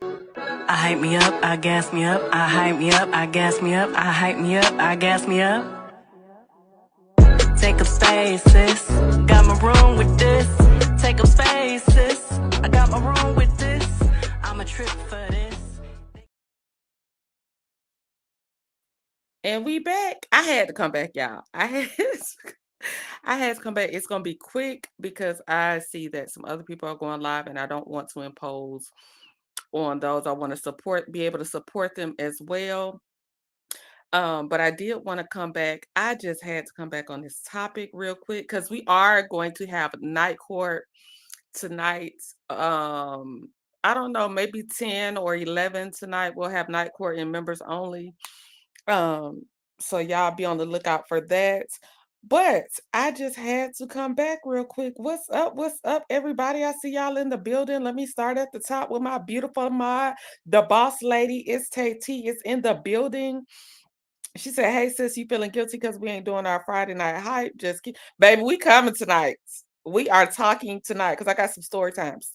I hype me up, I gas me up, I hype me up, I gas me up, I hype me up, I gas me up. Take up space, sis. Got my room with this. Take up space, sis. I got my room with this. I'm a trip for this. And we back. I had to come back, y'all. I had to come back. It's gonna be quick because I see that some other people are going live and I don't want to impose on those. I want to be able to support them as well. But I did want to come back. I just had to come back on this topic real quick because we are going to have night court tonight. I don't know, maybe 10 or 11 tonight. We'll have night court and members only. Um, so y'all be on the lookout for that. But I just had to come back real quick. What's up? What's up, everybody? I see y'all in the building. Let me start at the top with my beautiful mod. The boss lady is Tay T is in the building. She said, "Hey sis, you feeling guilty because we ain't doing our Friday night hype? Just keep, baby, we coming tonight. We are talking tonight because I got some story times,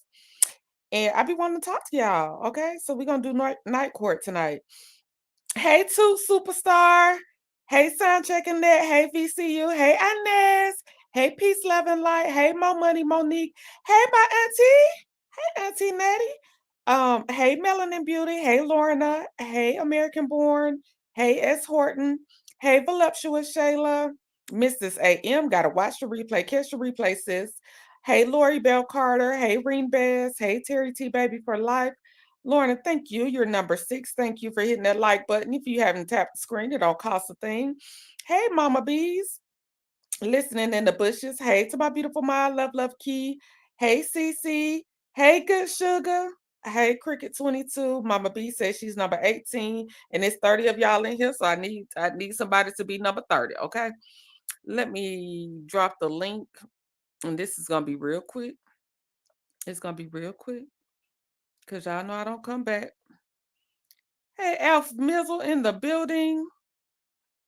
and I be wanting to talk to y'all. Okay, so we're gonna do night court tonight. Hey, Toot Superstar. Hey, Sound Checking That. Hey, VCU. Hey, Inez. Hey, Peace, Love, and Light. Hey, Mo Money, Monique. Hey, my auntie. Hey, Auntie Nettie. Hey, Melanin Beauty. Hey, Lorna. Hey, American Born. Hey, S. Horton. Hey, Voluptuous Shayla. Mrs. AM. Gotta watch the replay. Catch the replay, sis. Hey, Lori Bell Carter. Hey, Reen Bass. Hey, Terry T Baby for Life. Lorna, thank you. You're number 6. Thank you for hitting that like button. If you haven't tapped the screen, it don't cost a thing. Hey, Mama Bees, listening in the bushes. Hey to my beautiful mind, Love Key. Hey, Cece. Hey, Good Sugar. Hey, Cricket 22. Mama B says she's number 18, and there's 30 of y'all in here, so I need somebody to be number 30. Okay, let me drop the link, and this is gonna be real quick. It's gonna be real quick because y'all know I don't come back. Hey, Alf Mizzle in the building.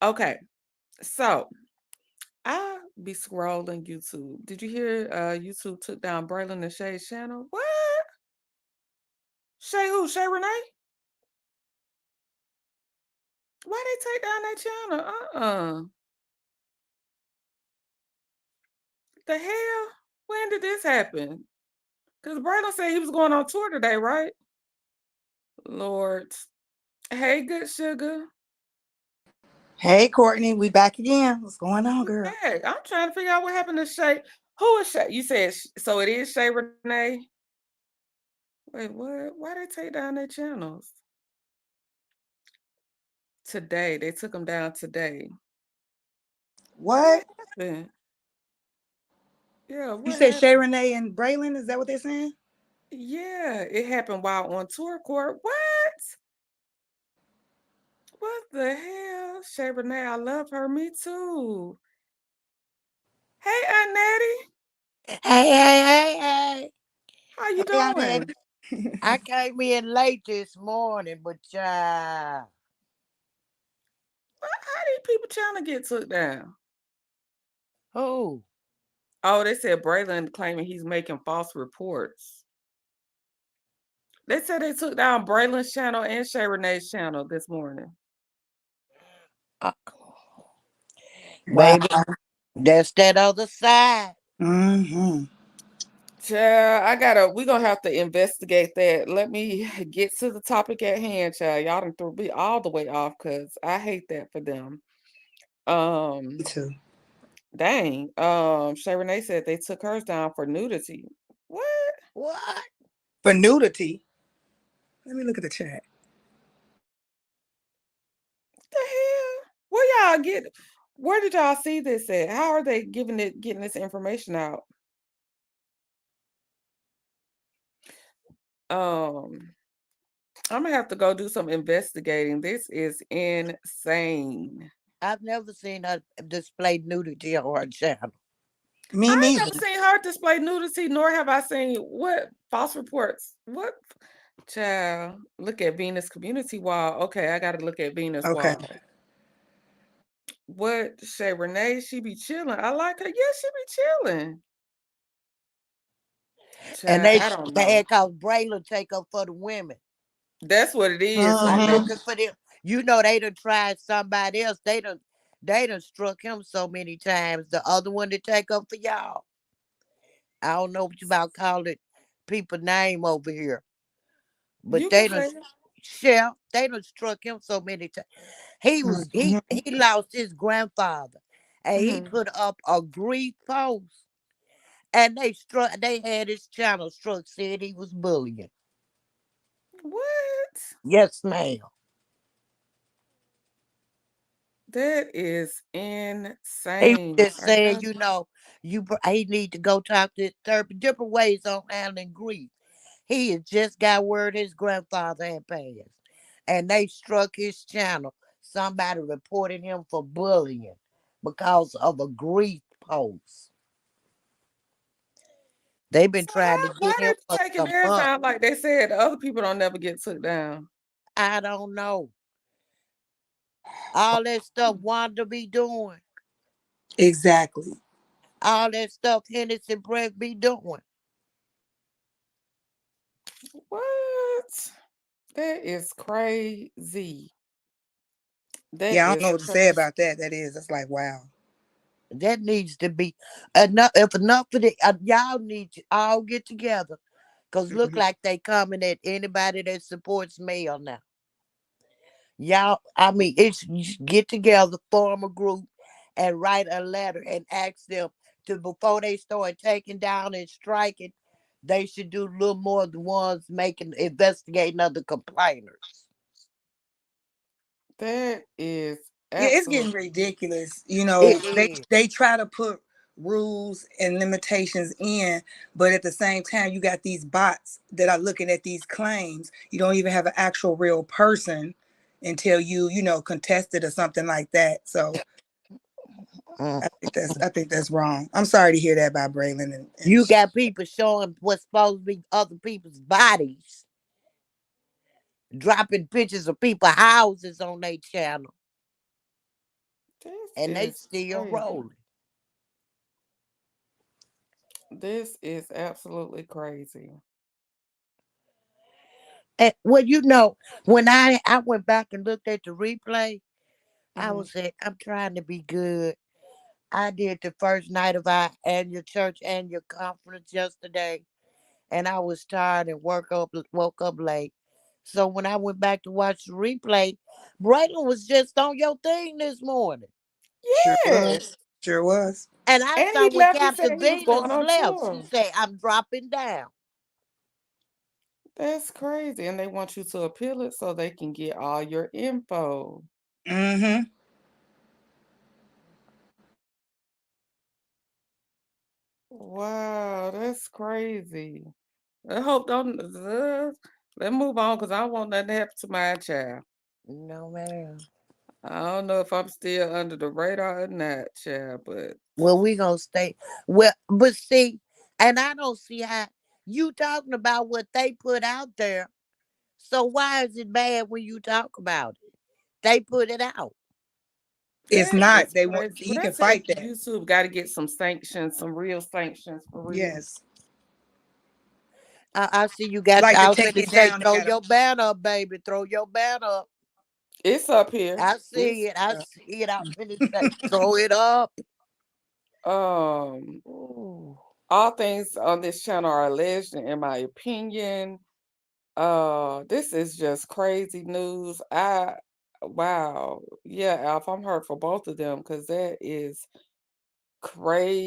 Okay, so I be scrolling YouTube. Did you hear YouTube took down Braylon and Shay's channel? What? Shay who? Shay Renee? Why they take down that channel? The hell? When did this happen? Because Braylon said he was going on tour today, right? Lord. Hey, Good Sugar. Hey, Courtney, we back again. What's going on, girl? Hey, I'm trying to figure out what happened to Shay. Who is Shay? You said, so it is Shay Renee? Wait, what? Why they take down their channels? Today. They took them down today. What? Happened? Yeah, You what said Shay happened? Renee and Braylon? Is that what they're saying? Yeah, it happened while on tour court. What? What the hell? Shay Renee, I love her. Me too. Hey, Aunt Nettie. Hey. How you Hey, Aunt doing? Hattie. I came in late this morning, but How these people trying to get took down? who? Oh, they said Braylon claiming he's making false reports. They said they took down Braylon's channel and Shay Renee's channel this morning. Uh, Wow. baby, that's that other side. Mm-hmm. Child, we're gonna have to investigate that. Let me get to the topic at hand, child. Y'all done threw me all the way off because I hate that for them. Me too. Dang. Shay Renee said they took hers down for nudity. What What? For nudity. Let me look at the chat. the hell? Where did y'all see this at? How are they getting this information out? Um, I'm gonna have to go do some investigating. This is insane. I've never seen her display nudity on her channel. Me I ain't neither. never seen her display nudity, nor have I seen what false reports. What child? Look at Venus Community Wall. Okay, I gotta look at Venus Okay. Wall. What Shay Renee? She be chilling. I like her. Yeah, she be chilling. And Child, they I don't know. had called Braylon take up for the women. That's what it is, I'm honey. Mm-hmm. looking for them. You know they done tried somebody else. They done struck him so many times. The other one to take up for y'all. I don't know what you about call it people name over here. But You can they done say it. Chef, they done struck him so many times. He was Mm-hmm. he lost his grandfather and he Hmm. put up a grief post and they had his channel struck, said he was bullying. What? Yes, ma'am. That is He was insane. just Are saying, y'all? he need to go talk to his therapist, different ways on handling grief. He had just got word his grandfather had passed, and they struck his channel. Somebody reported him for bullying because of a grief post. They've been So trying to why get him they for taking some theirs months. out like they said the other people don't never get took down? I don't know. All that stuff Wanda be doing, Exactly. all that stuff Hennessy Brett be doing. What? That is crazy. That Yeah, I don't is know what to say crazy. about that. That's like wow. That needs to be enough. If enough of the y'all need to all get together, cause look Mhm. like they coming at anybody that supports Mayor now. Y'all, I mean, it's you should get together, form a group, and write a letter and ask them to before they start taking down and striking. They should do a little more the ones making investigating other complainers. That is Yeah, it's getting absolutely. ridiculous. It They is. they try to put rules and limitations in, but at the same time, you got these bots that are looking at these claims. You don't even have an actual real person until you contested or something like that. So Mm. I think that's wrong. I'm sorry to hear that about Braylon and You got people showing what's supposed to be other people's bodies, dropping pictures of people's houses on their channel, This and they is still crazy. rolling. This is absolutely crazy. And well, when I went back and looked at the replay, I Hmm. was saying I'm trying to be good. I did the first night of our annual church annual conference yesterday, and I was tired and woke up late. So when I went back to watch the replay, Braylon was just on your thing this morning. sure Yes. was, sure was. And I And saw he when left. He said Captain he was going Venus on left, she tour. said, I'm dropping down. That's crazy. And they want you to appeal it so they can get all your info. Mm-hmm. Wow, that's crazy. I hope don't let's move on because I don't want nothing to happen to my child. No, man. I don't know if I'm still under the radar or not, child, but Well, we gonna stay. Well, but see, and I don't see how you talking about what they put out there. So why is it bad when you talk about it? They put it out. It's that not. is They want. crazy. He When I can tell fight you that. YouTube got to get some sanctions, some real sanctions for real. Yes. I see you got. Like to I was take finna it say, down. They throw gotta. your banner up, baby. Throw your banner up. It's up here. I see It's it. I see it. I was finna say, throw it up. um Ooh. all things on this channel are alleged, in my opinion. This is just crazy news. Wow. Yeah, Alf, I'm hurt for both of them because that is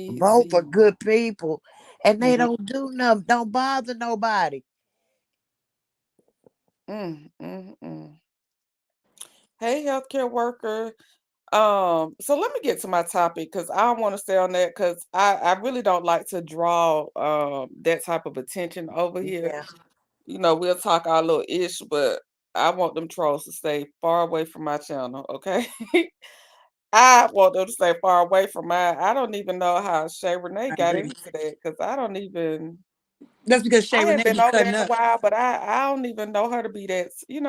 Both are crazy. good people, and they Mhm. don't do nothing. Don't bother nobody. Mm, mm, mm. Hey, healthcare worker. So let me get to my topic because I want to stay on that because I really don't like to draw that type of attention over here. Yeah. We'll talk our little ish, but I want them trolls to stay far away from my channel, okay? I want them to stay far away from mine. I don't even know how Shay Renee I got agree. into that because I don't even. That's because Shay I hadn't Renee been be over cutting there in a up. while, but I don't even know her to be that. She be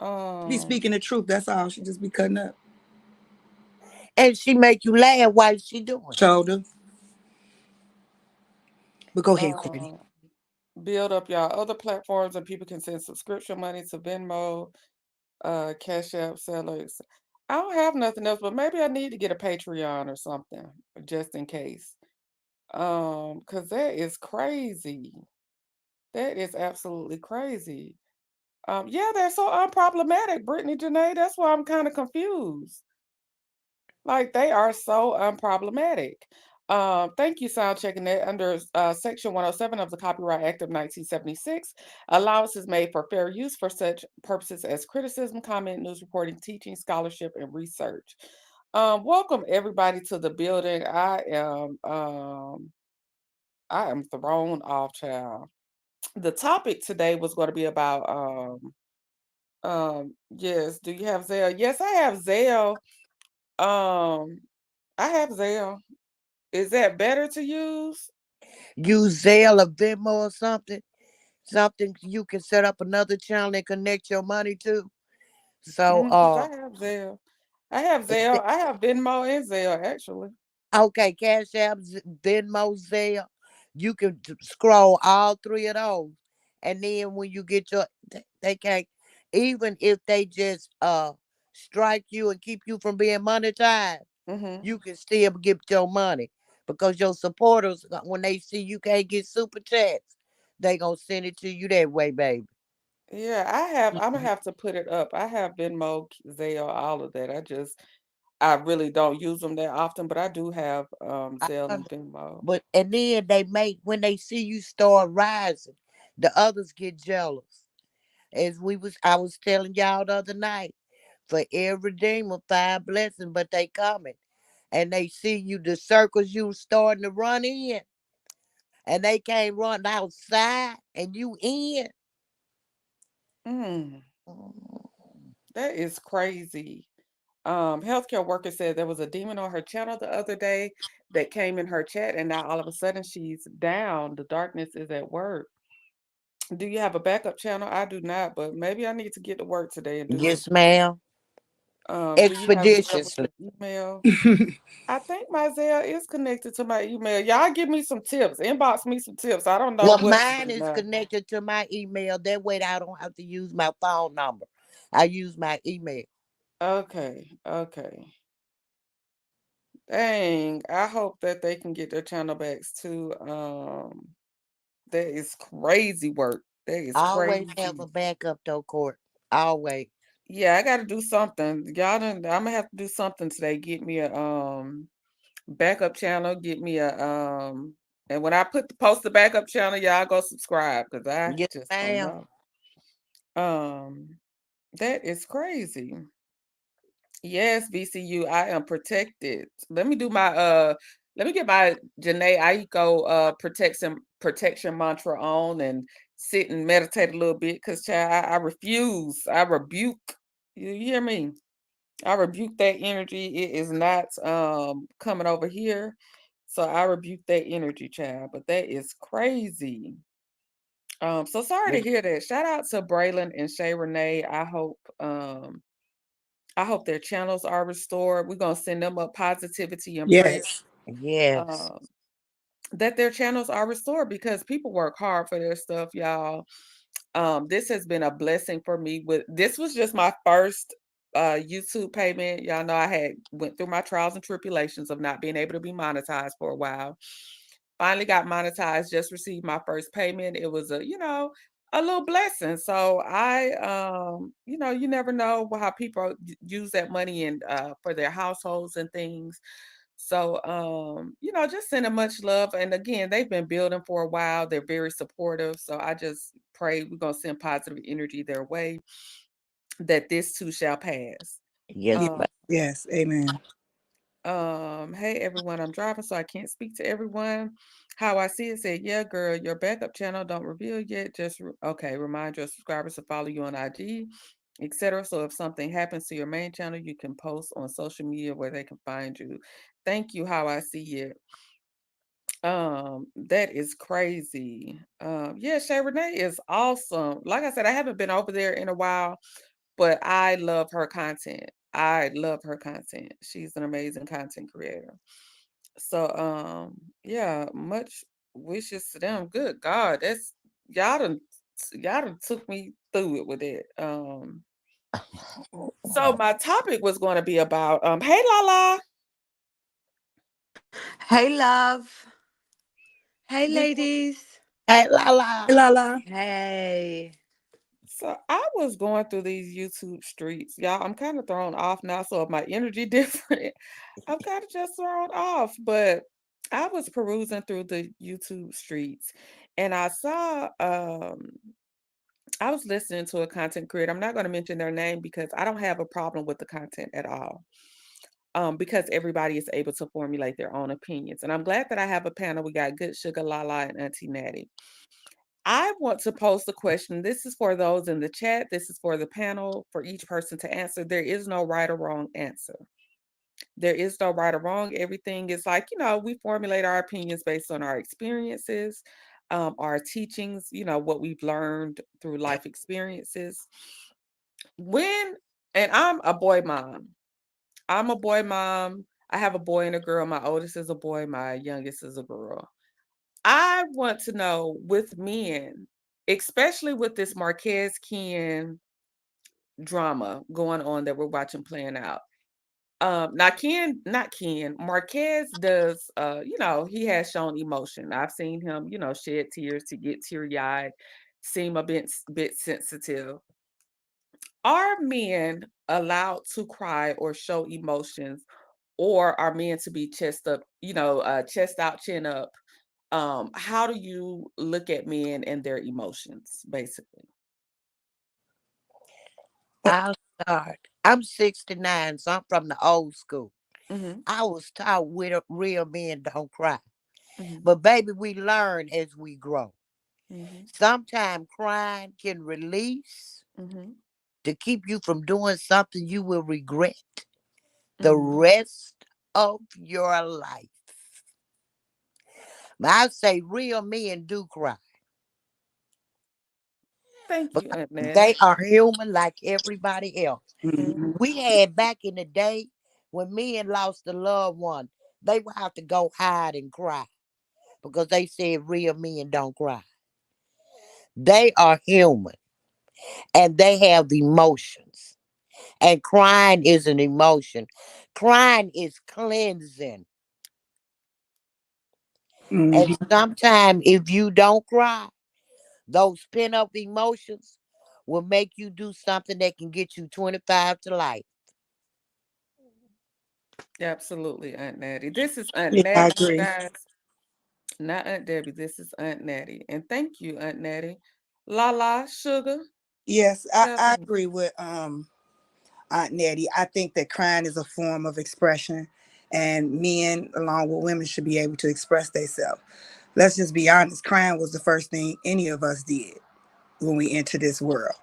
Um, speaking the truth. That's all. She just be cutting up. And she make you laugh while she doing it. Shoulder. But go ahead, Courtney. um, build up y'all other platforms and people can send subscription money to Venmo, Cash App, sellers. I don't have nothing else, but maybe I need to get a Patreon or something just in case. Cause that is crazy. That is absolutely crazy. Yeah, they're so unproblematic, Brittany Janae. That's why I'm kind of confused. Like they are so unproblematic. Thank you, sound checking that under Section 107 of the Copyright Act of 1976. Allowance is made for fair use for such purposes as criticism, comment, news reporting, teaching, scholarship, and research. Welcome everybody to the building. I am thrown off, child. The topic today was going to be about yes, do you have Zelle? Yes, I have Zelle. Um, I have Zelle. Is that better to use? Use Zelle or Venmo or something you can set up another channel and connect your money to. So, Because I have Zelle. I have Zelle. I have Venmo and Zelle actually. okay, Cash App, Venmo, Zelle. You can scroll all three of those, and then when you get your, they can't. Even if they just strike you and keep you from being monetized, Hmm. you can still get your money because your supporters, when they see you can't get super chats, they gonna send it to you that way, baby. Yeah, I have. I'm gonna have to put it up. I have Venmo, Zelle, all of that. I really don't use them that often, but I do have I Zelle and under- Venmo. But and then they make when they see you start rising, the others get jealous. As I was telling y'all the other night, for every demon, five blessings, but they coming. And they see you, the circles you starting to run in, and they can't run outside, and you in. Mm, Mm. that is crazy. Healthcare worker said there was a demon on her channel the other day that came in her chat, and now all of a sudden she's down. The darkness is at work. Do you have a backup channel? I do not, but maybe I need to get to work today and do it. Yes, ma'am. Do you have Zelle with Expeditiously. your email? I think my Zelle is connected to my email. Y'all give me some tips. Inbox me some tips. I don't know Well, what to mine do is now. connected to my email. That way I don't have to use my phone number. I use my email. Okay, okay. Dang. I hope that they can get their channel backs too. That is crazy work. That is Always have crazy. a backup though, Court. Always. Yeah, I gotta do something. I'm gonna have to do something today. Get me a backup channel, get me a and when I post the backup channel, y'all go subscribe because I Yes, just don't ma'am. know. Um that is crazy. Yes, VCU, I am protected. Let me get my Janae Aiko protection mantra on and sit and meditate a little bit because child, I refuse. I rebuke. You hear me? I rebuke that energy. It is not coming over here. So I rebuke that energy, child. But that is crazy. So sorry to Yes. hear that. Shout out to Braylon and Shay Renee. I hope their channels are restored. We're gonna send them up positivity and prayer. Yes. Yes. Um, that their channels are restored because people work hard for their stuff, y'all. This has been a blessing for me. With this was just my first YouTube payment. Y'all know I had went through my trials and tribulations of not being able to be monetized for a while. Finally got monetized, just received my first payment. It was a little blessing. So you never know how people use that money and for their households and things. So, just sending much love. And again, they've been building for a while. They're very supportive. So I just pray we're going to send positive energy their way that this too shall pass. Yes, Yes. Um, ma'am. Yes. Amen. hey everyone, I'm driving, so I can't speak to everyone. How I see it said, yeah, girl, your backup channel don't reveal yet. Okay, remind your subscribers to follow you on IG, etc. So if something happens to your main channel, you can post on social media where they can find you. Thank you, how I see it. That is crazy. Yeah, Shay Renee is awesome. Like I said, I haven't been over there in a while, but I love her content. I love her content. She's an amazing content creator. So, yeah, much wishes to them. Good God, y'all done y'all done took me through it with it. So my topic was going to be about hey Lala, Hey, love. Hey, did ladies. Hey, la la. La la. Hey. so I was going through these YouTube streets, y'all. I'm kind of thrown off now, so if my energy different, I'm kind of just thrown off. But I was perusing through the YouTube streets, and I was listening to a content creator. I'm not going to mention their name because I don't have a problem with the content at all. Because everybody is able to formulate their own opinions. And I'm glad that I have a panel. We got Good Sugar, Lala, and Auntie Natty. I want to pose the question. This is for those in the chat. This is for the panel, for each person to answer. There is no right or wrong answer. There is no right or wrong. Everything is like, we formulate our opinions based on our experiences, our teachings, what we've learned through life experiences. When, and I'm a boy mom. I'm a boy mom. I have a boy and a girl. My oldest is a boy. My youngest is a girl. I want to know with men, especially with this Marquez Ken drama going on that we're watching playing out. Now Ken, not Ken, Marquez does, he has shown emotion. I've seen him, shed tears to get teary eyed, seem a bit sensitive. Are men allowed to cry or show emotions, or are men to be chest up, chest out, chin up? How do you look at men and their emotions, basically? I'll start. I'm 69, so I'm from the old school. Hmm. I was taught real men don't cry. Hmm. But baby, we learn as we grow. Hmm. Sometimes crying can release Hmm. to keep you from doing something you will regret the Hmm. rest of your life. I say real men do cry Thank you, because Aunt Natty. they are human like everybody else. Mhm. Hmm. We had back in the day when men lost a loved one, they would have to go hide and cry because they said real men don't cry. They are human and they have emotions. And crying is an emotion. Crying is cleansing. And Mhm. sometimes if you don't cry, those pent up emotions will make you do something that can get you 25 to life. Absolutely, Aunt Natty. This is Aunt Yeah, I Natty, you agree. guys. Not Aunt Debbie. This is Aunt Natty. And thank you, Aunt Natty. La la, sugar. Yes, Tell I me. agree with Aunt Nettie. I think that crying is a form of expression, and men, along with women, should be able to express themselves. Let's just be honest. Crying was the first thing any of us did when we entered this world.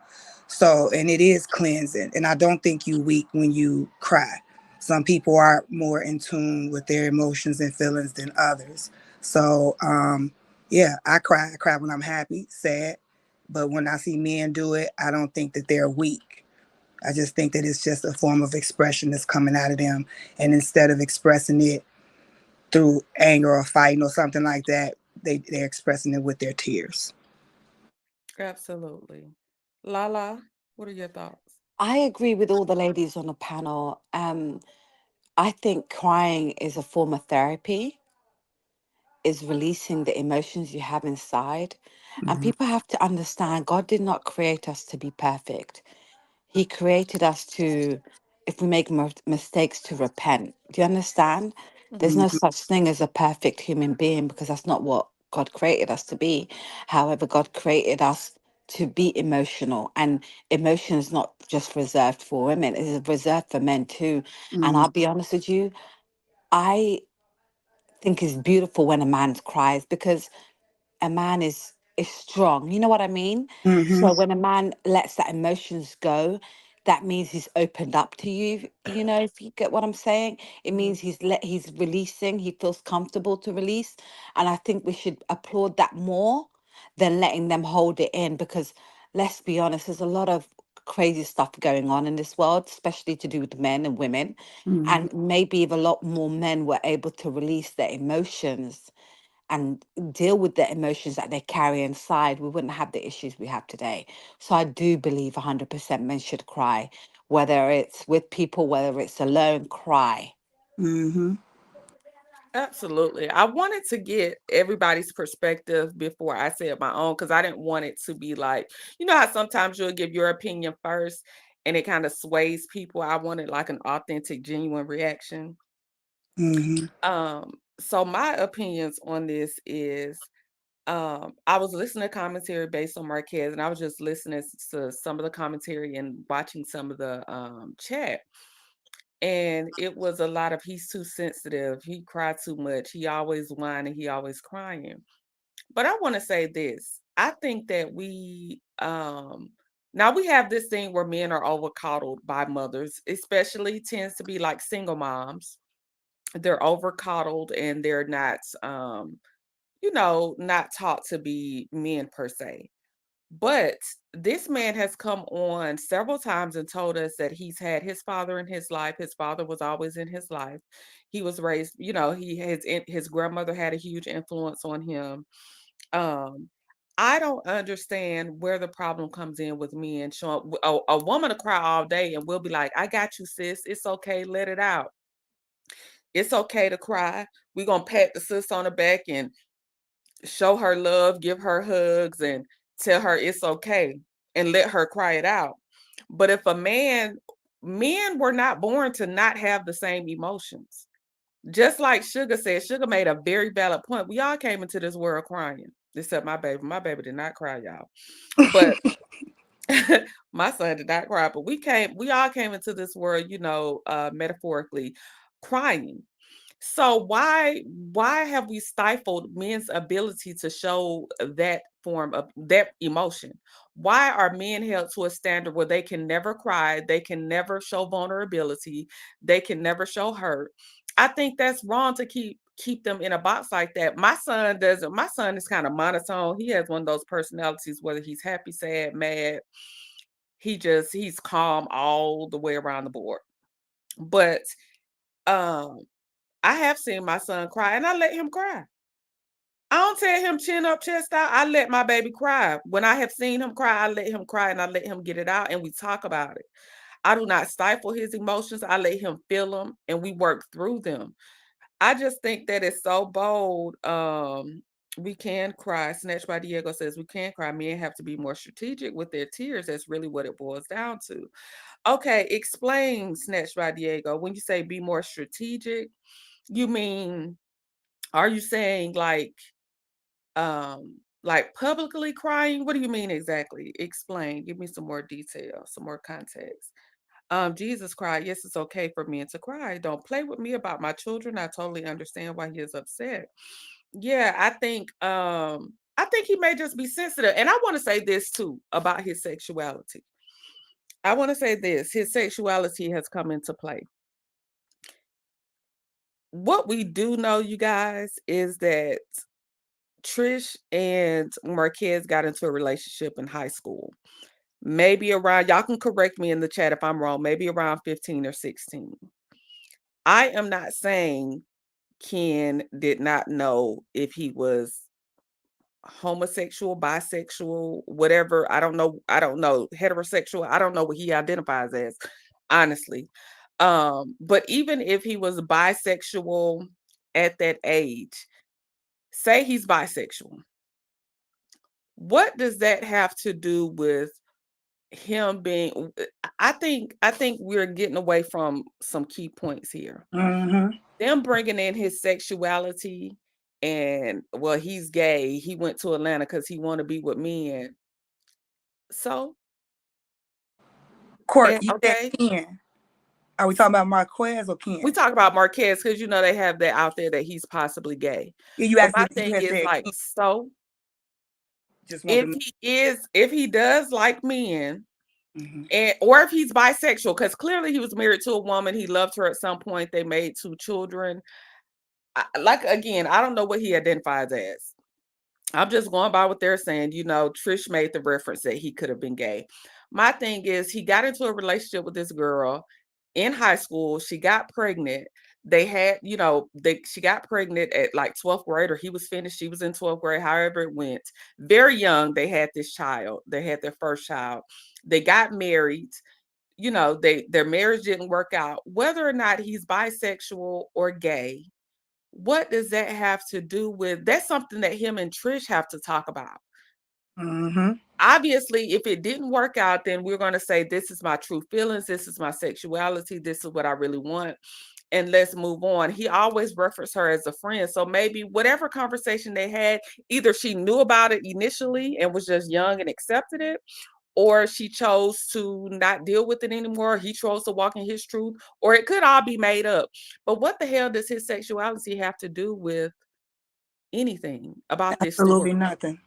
So, and it is cleansing. And I don't think you weak when you cry. Some people are more in tune with their emotions and feelings than others. So, yeah, I cry. I cry when I'm happy, sad. But when I see men do it, I don't think that they're weak. I just think that it's just a form of expression that's coming out of them. And instead of expressing it through anger or fighting or something like that, they're expressing it with their tears. Absolutely. La la, what are your thoughts? I agree with all the ladies on the panel. I think crying is a form of therapy, is releasing the emotions you have inside. And Mhm. people have to understand God did not create us to be perfect. He created us to, if we make mistakes, to repent. Do you understand? There's no Mhm. such thing as a perfect human being because that's not what God created us to be. However, God created us to be emotional, and emotion is not just reserved for women, it's reserved for men too. And Mhm. I'll be honest with you, I think it's beautiful when a man cries because a man is strong. You know what I mean? Mhm. So when a man lets that emotions go, that means he's opened up to you. You know, if you get what I'm saying, it Hmm. means he's releasing. He feels comfortable to release, and I think we should applaud that more than letting them hold it in. Because let's be honest, there's a lot of crazy stuff going on in this world, especially to do with men and women. Mhm. And maybe if a lot more men were able to release their emotions and deal with the emotions that they carry inside, we wouldn't have the issues we have today. So I do believe 100% men should cry, whether it's with people, whether it's alone, cry. Mm-hmm. Absolutely. I wanted to get everybody's perspective before I said my own, because I didn't want it to be like, you know how sometimes you'll give your opinion first and it kind of sways people. I wanted like an authentic, genuine reaction. Mm-hmm. So my opinions on this is I was listening to commentary based on Marquez, and I was just listening to some of the commentary and watching some of the chat. And it was a lot of he's too sensitive, he cried too much, he always whining, he always crying. But I want to say this. I think that we now we have this thing where men are over coddled by mothers, especially tends to be like single moms. They're over coddled and they're not not taught to be men per se. But this man has come on several times and told us that he's had his father in his life. His father was always in his life. He was raised, his grandmother had a huge influence on him. Um, I don't understand where the problem comes in with men showing a woman to cry all day and we'll be like, I got you, sis. It's okay. Let it out. It's okay to cry. We're going to pat the sis on the back and show her love, give her hugs, and tell her it's okay and let her cry it out. But if men were not born to not have the same emotions. Just like Sugar said, Sugar made a very valid point. We all came into this world crying, except my baby. My baby did not cry, y'all. But my son did not cry. But we all came into this world, metaphorically crying. So why have we stifled men's ability to show that form of that emotion? Why are men held to a standard where they can never cry, they can never show vulnerability, they can never show hurt? I think that's wrong to keep them in a box like that. My son doesn't. My son is kind of monotone. He has one of those personalities, whether he's happy, sad, mad. He's calm all the way around the board. But um I have seen my son cry and I let him cry. I don't tell him chin up, chest out. I let my baby cry. When I have seen him cry, I let him cry and I let him get it out and we talk about it. I do not stifle his emotions. I let him feel them and we work through them. I just think that it's so bold. We can cry. Snatched by Diego says we can cry. Men have to be more strategic with their tears. That's really what it boils down to. Okay, explain, Snatched by Diego. When you say be more strategic, you mean, are you saying like publicly crying? What do you mean exactly? Explain. Give me some more detail, some more context. Jesus cried. Yes, it's okay for men to cry. Don't play with me about my children. I totally understand why he is upset. Yeah, I think he may just be sensitive. And I want to say this too about his sexuality. I want to say this. His sexuality has come into play. What we do know, you guys, is that Trish and Marquez got into a relationship in high school. Maybe around, y'all can correct me in the chat if I'm wrong, maybe around 15 or 16. I am not saying Ken did not know if he was homosexual, bisexual, whatever. I don't know. I don't know. Heterosexual. I don't know what he identifies as, honestly. But even if he was bisexual at that age, say he's bisexual. What does that have to do with him being I think we're getting away from some key points here. Mm-hmm. Them bringing in his sexuality and well, he's gay. He went to Atlanta because he want to be with men. So, Court, and you said okay, Ken. Are we talking about Marquez or we Ken? talk about Marquez because they have that out there that he's possibly gay. Yeah, you But asked me my if you thing had is said like, Ken. so Just wanted to if he does like men, know. Mm-hmm. and or if he's bisexual, because clearly he was married to a woman, he loved her at some point, they made 2 children. Like again, I don't know what he identifies as. I'm just going by what they're saying. Trish made the reference that he could have been gay. My thing is, he got into a relationship with this girl in high school. She got pregnant. They had, she got pregnant at like 12th grade, or he was finished, she was in 12th grade, however it went. Very young, they had this child. They had their first child. They got married. Their marriage didn't work out. Whether or not he's bisexual or gay, what does that have to do with? That's something that him and Trish have to talk about. Mm-hmm. Obviously, if it didn't work out, then we're going to say, this is my true feelings, this is my sexuality, this is what I really want, and let's move on. He always referenced her as a friend. So maybe whatever conversation they had, either she knew about it initially and was just young and accepted it, or she chose to not deal with it anymore. He chose to walk in his truth, or it could all be made up. But what the hell does his sexuality have to do with anything about this Absolutely story? nothing.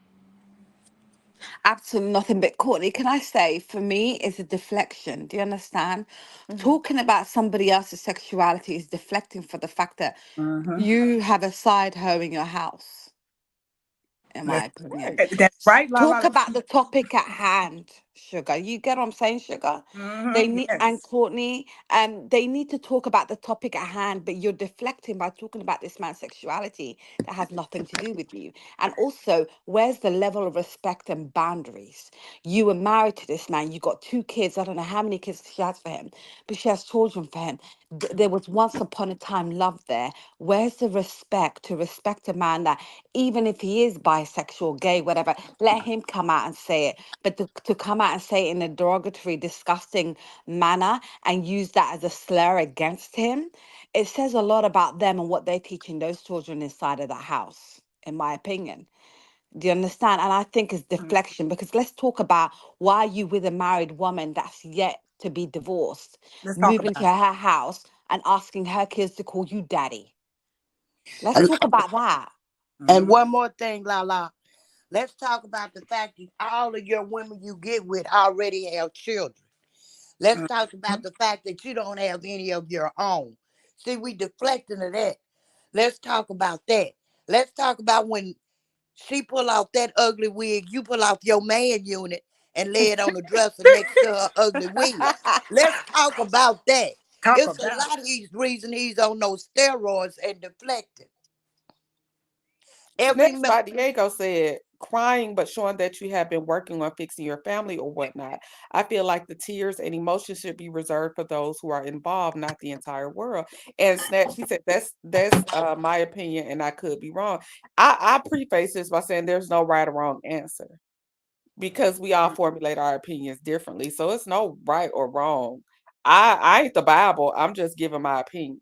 Absolutely nothing. But Courtney, can I say, for me, it's a deflection. Do you understand? Mhm. Talking about somebody else's sexuality is deflecting for the fact that Mm-hmm. you have a side hoe in your house, in my That's opinion. that's right, Talk Lala. about the topic at hand, Sugar. You get what I'm saying, Sugar? They Mm-hmm. need, and Yes. Courtney, they need to talk about the topic at hand, but you're deflecting by talking about this man's sexuality that has nothing to do with you. And also, where's the level of respect and boundaries? You were married to this man, you got 2 kids. I don't know how many kids she has for him, but she has children for him. There was once upon a time love there. Where's the respect to respect a man that, even if he is bisexual, gay, whatever, let him come out and say it. But to come out and say it in a derogatory, disgusting manner and use that as a slur against him, it says a lot about them and what they're teaching those children inside of that house, in my opinion. Do you understand? And I think it's Mhm. deflection, because let's talk about, why are you with a married woman that's yet to be divorced, Let's talk moving to about it. her house and asking her kids to call you daddy? Let's And, talk about that. and Mhm. one more thing, La. Let's talk about the fact that all of your women you get with already have children. Let's talk about Mhm. the fact that you don't have any of your own. See, we deflecting to that. Let's talk about that. Let's talk about when she pull off that ugly wig, you pull off your man unit and lay it on the dresser next to her ugly wig. Let's talk about that. Talk It's a about lot of these reason he's on those steroids and deflecting. Every Snatched by Diego said, crying but showing that you have been working on fixing your family or whatnot. I feel like the tears and emotions should be reserved for those who are involved, not the entire world. And Snatch, he said, that's my opinion, and I could be wrong. I preface this by saying there's no right or wrong answer, because we all it. formulate our opinions differently. So it's no right or wrong. I ain't the Bible. I'm just giving my opinion.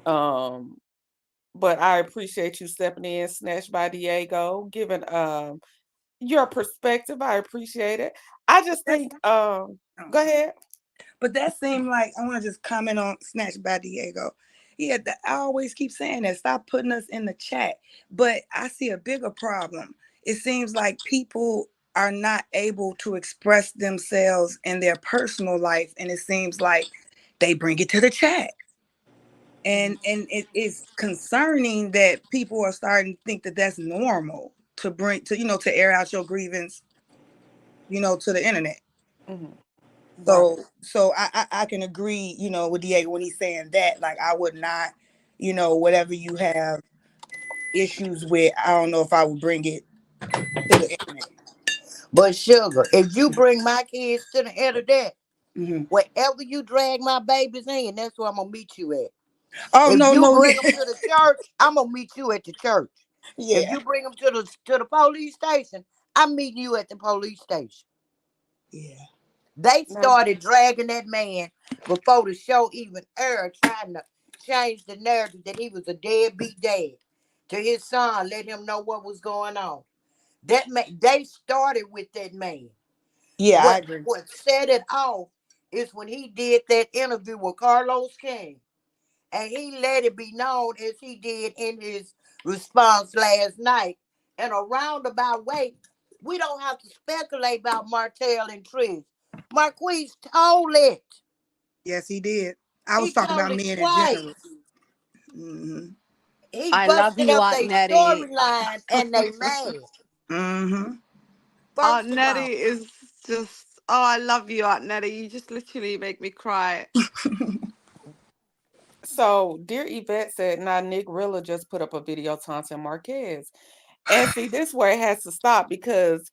Um, but I appreciate you stepping in, Snatched by Diego, giving your perspective. I appreciate it. I just That's think oh. go ahead. But that seemed like, I want to just comment on Snatched by Diego. Yeah, I always keep saying that. Stop putting us in the chat. But I see a bigger problem. It seems like people are not able to express themselves in their personal life, and it seems like they bring it to the chat. Mhm. And it is concerning that people are starting to think that that's normal to bring to, to air out your grievance, to the internet. Mhm. Right. So I can agree, with Diego when he's saying that. Like, I would not, whatever you have issues with, I don't know if I would bring it to the internet. but sugar, if you bring my kids to the internet, Hmm. wherever you drag my babies in, that's where I'm gonna meet you at. Oh, If no, you no, bring them yeah. to the church, I'm gonna meet you at the church. If Yeah. you bring them to the police station, I'm meeting you at the police station. Yeah. They Now, started dragging that man before the show even aired, trying to change the narrative that he was a deadbeat dad to his son, let him know what was going on. That man, they started with that man. Yeah, I What agree. what set it off is when he did that interview with Carlos King, and he let it be known as he did in his response last night in a roundabout way. We don't have to speculate about Martell and Trish. Marquise told it. Yes, he did. I was He talking told about it men in general. twice. Hmm. He I love busted you, up Aunt their Nettie. storyline and they mad. Hmm. Aunt First of Nettie all, is just, oh, I love you, Aunt Nettie. You just literally make me cry. So, dear Yvette said, "Now Nick Rilla just put up a video taunting Marquez." And see, this where it has to stop because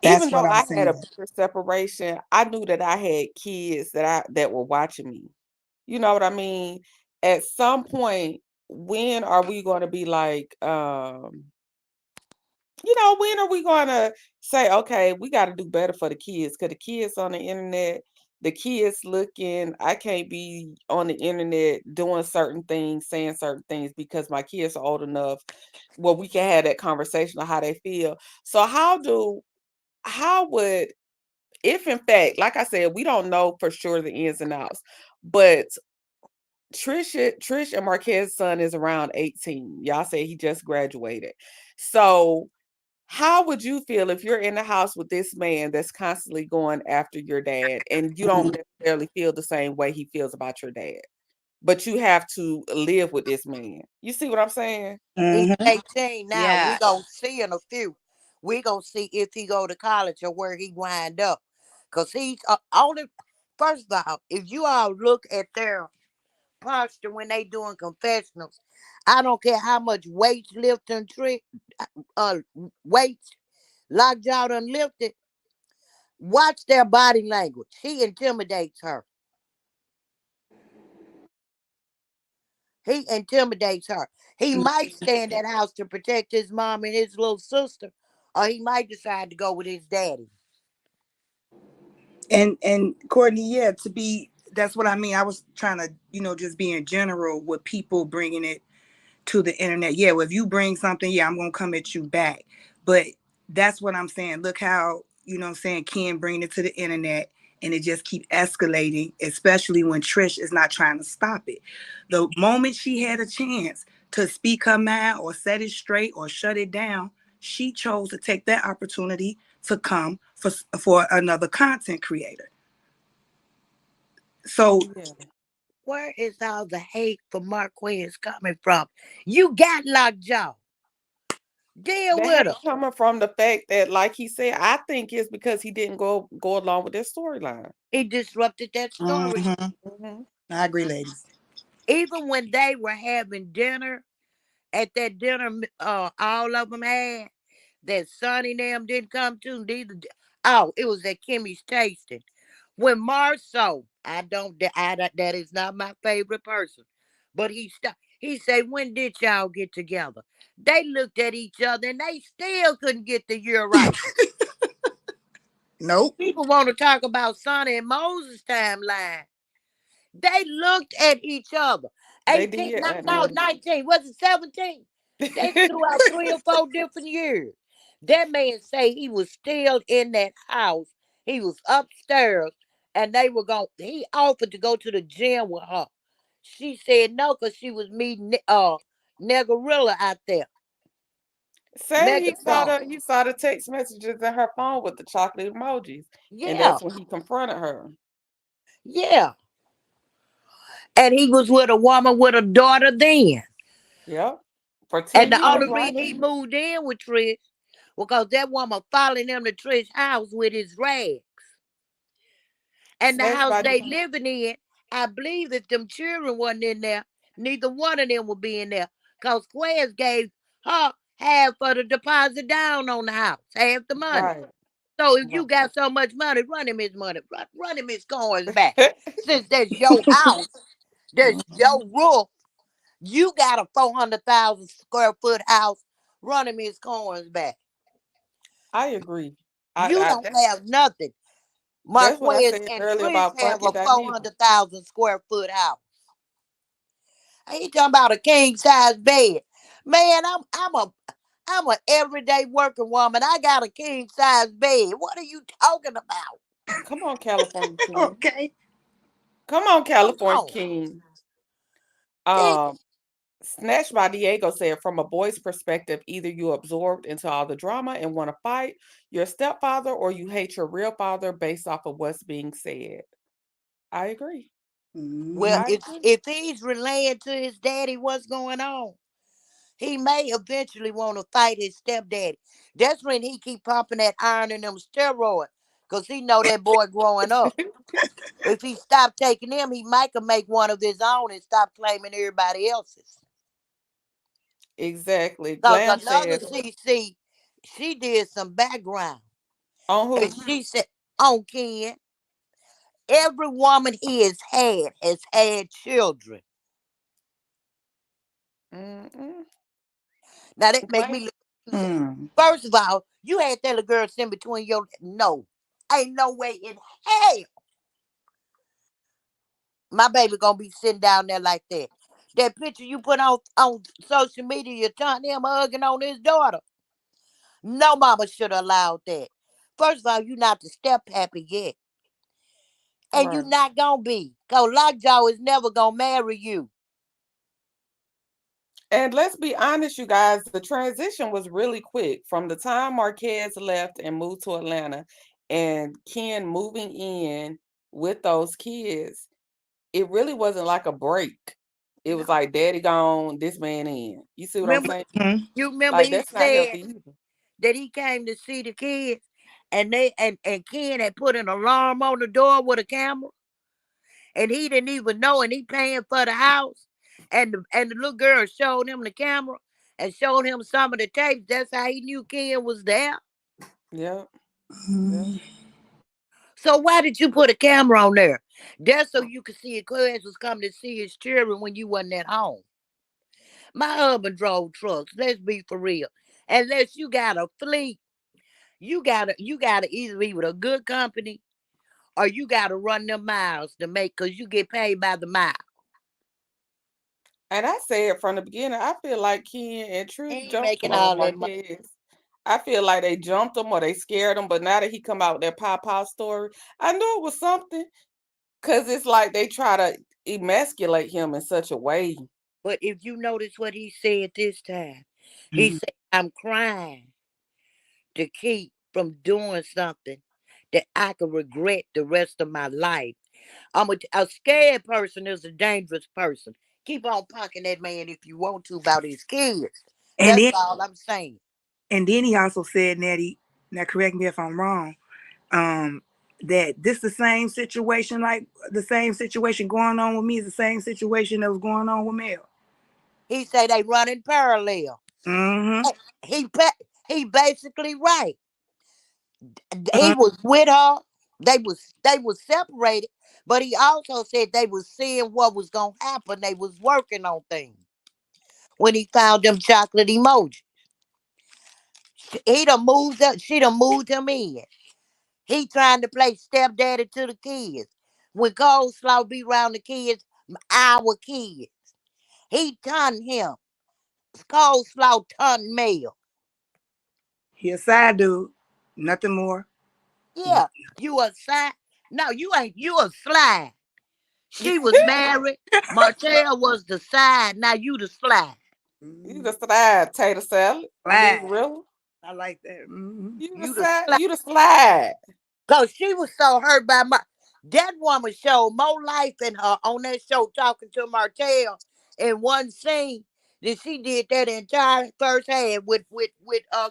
even That's though what I'm I had a saying. bigger separation, I knew that I had kids that were watching me. You know what I mean? At some point, when are we going to be like, when are we going to say, okay, we got to do better for the kids? Because the kids on the internet, the kids looking, I can't be on the internet doing certain things, saying certain things because my kids are old enough where we can have that conversation of how they feel. So how would, if in fact, like I said, we don't know for sure the ins and outs, but Trish and Marquez's son is around 18. Y'all say he just graduated. So how would you feel if you're in the house with this man that's constantly going after your dad and you don't necessarily feel the same way he feels about your dad, but you have to live with this man? You see what I'm saying? He's Hmm. 18 now. We Yeah. gonna see in a few. We gonna see if he go to college or where he wind up. Cause he's only. First of all, if you all look at their posture when they doing confessionals, I don't care how much weights lifting trick, uh, weights Lockjaw done lifted. Watch their body language. He intimidates her. He intimidates her. He might stay in that house to protect his mom and his little sister, or he might decide to go with his daddy. And Courtney, yeah, to be that's what I mean. I was trying to, just be in general with people bringing it to the internet. Yeah, well, if you bring something, yeah, I'm gonna come at you back. But that's what I'm saying. Look how, I'm saying, Ken bringing it to the internet and it just keep escalating, especially when Trish is not trying to stop it. The moment she had a chance to speak her mind or set it straight or shut it down, she chose to take that opportunity to come for another content creator. So Yeah. Where is all the hate for Marquez coming from? You got Lockjaw. Deal The with her. hate coming from the fact that, like he said, I think it's because he didn't go along with their storyline. He disrupted that story. mhm, Hmm. I agree, ladies. Even when they were having dinner, at that dinner, all of them had, that Sonny and them didn't come to. Neither. Oh, it was at Kimmy's tasting. When Marceau, that is not my favorite person, but he stopped. He said, "When did y'all get together?" They looked at each other and they still couldn't get the year right. Nope. People want to talk about Sonny and Moses' timeline. They looked at each other. They 18, did, no, and 19, was it 17? They threw out 3 or 4 different years. That man say he was still in that house. He was upstairs and they were going, he offered to go to the gym with her. She said no because she was meeting Negarilla out there. said Megatron. he saw the text messages in her phone with the chocolate emojis, and Yeah, that's when he confronted her. yeah. And he was with a woman with a daughter then. Yep, for And 10 the years, only right? reason he moved in with Trish because that woman following him to Trish's house with his rags. And the Snatched house by they living in, I believe if them children wasn't in there, neither one of them would be in there. Because Quez gave her half of the deposit down on the house, half the money. right, So if right. you got so much money, run him his money, run him his coins back. Since that's your house, that's your roof, you got a 400,000 square foot house, run him his coins back. I agree. You I don't have nothing. that's what I Marquez said and earlier Trish about have Frankie a Daniel. 400,000 square foot house. I ain't talking about a king size bed. Man, I'm a everyday working woman. I got a king size bed. What are you talking about? Come on, California King. Okay. Come on, Come California on. King. It, Um, Snatched by Diego said, from a boy's perspective, either you absorbed into all the drama and want to fight your stepfather, or you hate your real father based off of what's being said. I agree. well, Hmm. I agree. if he's relaying to his daddy what's going on, he may eventually want to fight his stepdaddy. That's when he keep pumping that iron in them steroids. Cause he know that boy growing up. If he stopped taking them, he might could make one of his own and stop claiming everybody else's. Exactly. Cause Glam another said CC, she did some background. on And who? she said, on Ken, every woman he has had children. Mm-mm. Now that make Glam. me look. Mm. First of all, you had that little girl sitting between your no. Ain't no way in hell my baby gonna be sitting down there like that. That picture you put on social media, you turn him hugging on his daughter. No mama should have allowed that. First of all, you not the step happy yet. And you Right. not gonna be. Cause Lockjaw is never gonna marry you. And let's be honest, you guys, the transition was really quick from the time Marquez left and moved to Atlanta and Ken moving in with those kids. It really wasn't like a break. It was No. like daddy gone, this man in. You see what I'm Remember saying? Mm. you remember Like he that's not said healthy either. that he came to see the kids and and Ken had put an alarm on the door with a camera and he didn't even know and he paying for the house and the little girl showed him the camera and showed him some of the tapes. That's how he knew Ken was there. Yep. Yep. Mm. So why did you put a camera on there? That's so you could see his class was coming to see his children when you wasn't at home. My husband drove trucks. Let's be for real. Unless you got a fleet, you gotta either be with a good company or you gotta run them miles to make because you get paid by the mile. And I said from the beginning, I feel like Ken and He Trish ain't jumped making on all that money. Marquez. I feel like they jumped him or they scared him, but now that he come out with that Papa story, I knew it was something. Cause it's like they try to emasculate him in such a way. But if you notice what he said this time, he Mm. said, I'm crying to keep from doing something that I could regret the rest of my life. A scared person is a dangerous person. Keep on punking that man if you want to about his kids. And That's then all I'm saying. he also said, Nettie, now correct me if I'm wrong, um, that this the same situation, like the same situation going on with me is the same situation that was going on with Mel. He say they running parallel. Mm-hmm. Eh, he basically right. He Mm. was with her. They was separated, but he also said they was seeing what was gonna happen. They was working on things. When he found them chocolate emojis, he done moved up. She done moved him in. He trying to play stepdaddy to the kids. When Coleslaw be around the kids, our kids, he turned him. Coleslaw turned male. He a side dude, nothing more. Yeah, you a side. No, you ain't. You a slide. She was married. Martell was the side. Now you the slide. You Mm. the side tater salad. Be Slide. real. I like that. Mm-hmm. You the You the side. slide. You the slide. Cause she was so hurt by my. That woman showed more life in her on that show talking to Martell in one scene than she did that entire first half with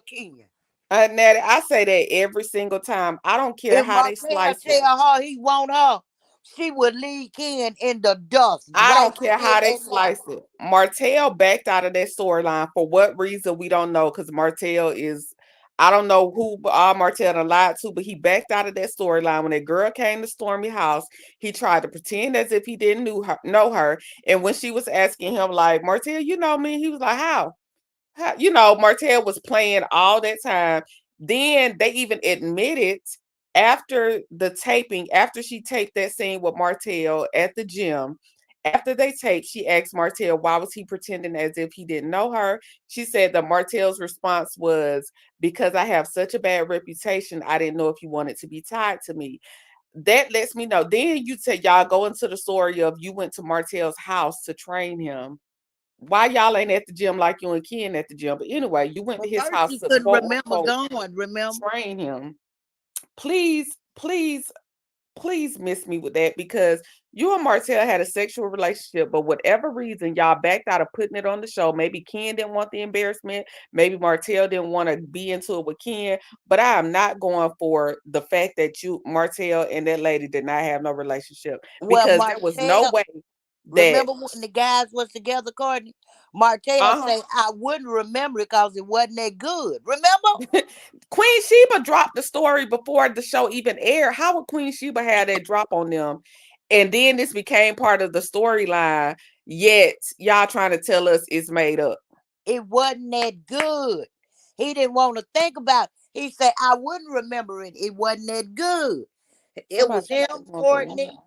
Kenya. Natty, I say that every single time. I don't care If how they Martell slice it. tell her he want her, she would leave Ken in the dust I right don't care then how they and now. slice it. Martell backed out of that storyline for what reason we don't know. Because Martell is, I don't know who all Martell done lied to, but he backed out of that storyline when that girl came to Stormy house. He tried to pretend as if he didn't know her, and when she was asking him like, "Martell, you know me?" He was like, "How?" Martell was playing all that time. Then they even admitted after the taping, after she taped that scene with Martell at the gym, after they taped, she asked Martell why was he pretending as if he didn't know her. She said that Martell's response was because I have such a bad reputation, I didn't know if you wanted to be tied to me. That lets me know. Then you said y'all go into the story of you went to Martell's house to train him. Why y'all ain't at the gym like you and Ken at the gym? But anyway, you went to But his first house he to couldn't quote remember unquote going, remember? train him. Please, please, please miss me with that because you and Martell had a sexual relationship, but whatever reason y'all backed out of putting it on the show. Maybe Ken didn't want the embarrassment. Maybe Martell didn't want to be into it with Ken. But I am not going for the fact that you, Martell, and that lady did not have no relationship Well, because there was no Martell, way that remember when the guys was together, Courtney? Martell uh-huh. say I wouldn't remember it because it wasn't that good. Remember? Queen Sheba dropped the story before the show even aired. How would Queen Sheba have that drop on them? And then this became part of the storyline. Yet y'all trying to tell us it's made up. It wasn't that good. He didn't want to think about it. He said I wouldn't remember it. It wasn't that good. It Somebody was him, going through one. Courtney.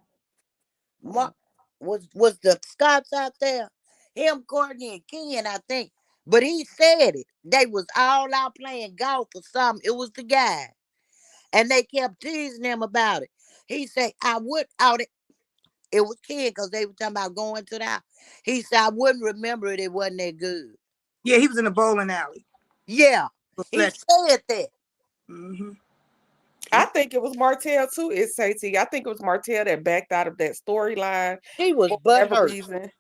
Was the Scots out there? Him, Courtney, and Ken, I think. But he said it. They was all out playing golf or something. It was the guy. And they kept teasing him about it. He said, I would out it was Ken because they were talking about going to the house. He said, I wouldn't remember it. It wasn't that good. Yeah, he was in the bowling alley. Yeah. He Fletcher. said that. Hmm. I think it was Martell too. It's Saty. I think it was Martell that backed out of that storyline He was for butt whatever hurt. reason.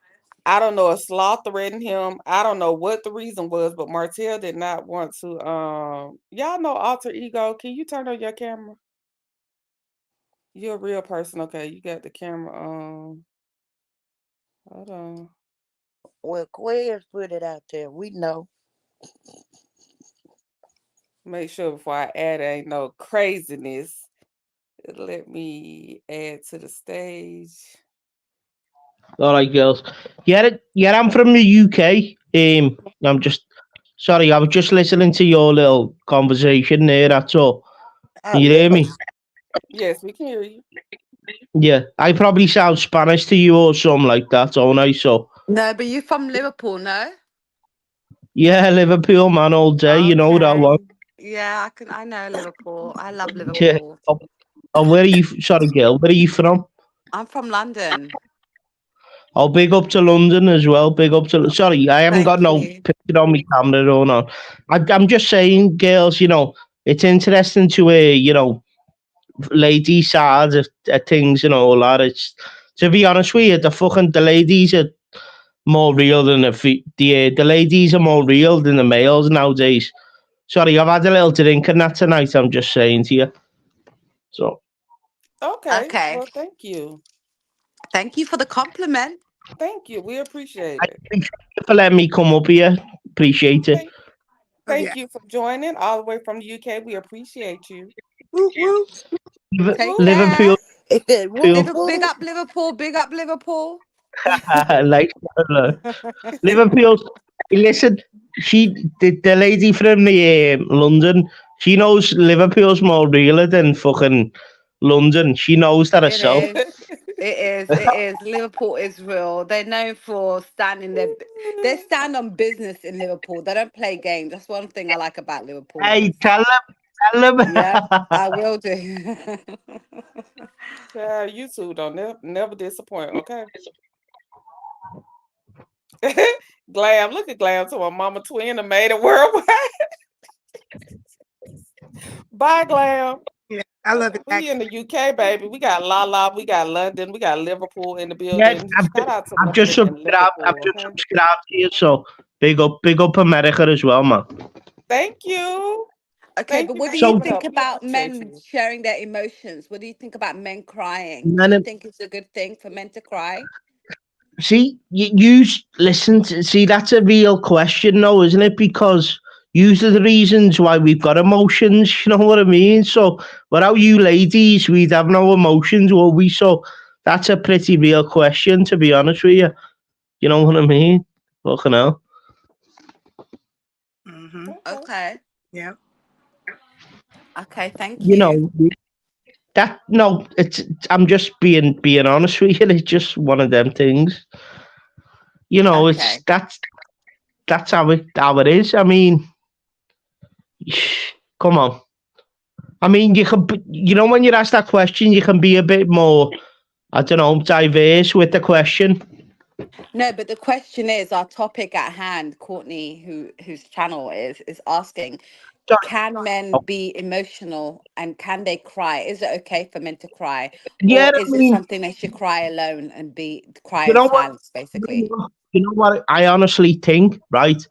I don't know if Slaw threatened him. I don't know what the reason was, but Martell did not want to. Y'all know Alter Ego. Can you turn on your camera? You're a real person, okay? You got the camera on. Hold on. Well, Quez put it out there. We know. Make sure before I add, ain't no craziness. Let me add to the stage. All right, girls. Yeah, I'm from the UK. I'm just sorry. I was just listening to your little conversation there. That's all. I Can you hear love me? Yes, we can hear you. Yeah, I probably sound Spanish to you or something like that, don't I? So No, but you from Liverpool, no? yeah, Liverpool man all day. You know that Okay. one. Yeah, I know Liverpool. I love Yeah. Liverpool. Oh, oh, where are you? Sorry, girl. Where are you from? I'm from London. Oh, big up to London as well. Big up to. Sorry, I haven't got Thank no you. picture on my camera or no. I'm just saying, girls. It's interesting to lady side of things, all that. It's to be honest with you, the ladies are more real than the ladies are more real than the males nowadays. Sorry, I've had a little drink and that tonight. I'm just saying to you. So Okay. Okay. Well, thank you. Thank you for the compliment. Thank you. We appreciate I it. appreciate you for letting me come up here. Appreciate it. Thank, Oh yeah. thank you for joining all the way from the UK. We appreciate you. Woo woo. Take Woo. care. Liverpool, it. Woo Liverpool, Big woo. up Liverpool. Big up Liverpool. like Liverpool. Listen, the lady from the London. She knows Liverpool's more realer than fucking London. She knows that It herself. is. It is. It is. Liverpool is real. They're known for standing there. They stand on business in Liverpool. They don't play games. That's one thing I like about Hey, Liverpoolians. tell Yep, them. I will do. Yeah, you two don't never disappoint, okay? Glam, look at Glam to my mama twin and made it worldwide. Bye, Glam. Yeah, I love his We in accent. the UK, baby. We got La, we got London, we got Liverpool in the Yeah, building. Shout out to I've just London and subscribed. I've Liverpool, just okay? subscribed to you. So big up America as well, man. Thank you. Okay, Thank but you what for do you So coming think up. We about appreciate men you. sharing their emotions? What do you think about men crying? Do you then think it's a good thing for men to cry? see, listen. See, that's a real question, though, isn't it? Because usually the reasons why we've got emotions. You know what I mean? So without you ladies, we'd have no emotions, would we? So that's a pretty real question, to be honest with you. You know what I mean? Fucking hell. Hmm. Okay. Okay. Yeah. Okay, thank You you. know that no, it's. I'm just being honest with you. It's just one of them things. It's Okay. that's how it is. I mean, come on. I mean, when you ask that question, you can be a bit more, I don't know, diverse with the question. No, but the question is our topic at hand, Courtney, whose channel is asking, can men be emotional and can they cry? Is it okay for men to cry, Yeah, or I is it mean, something they should cry alone and be cry you in know what? silence, basically? You know what I honestly think, right?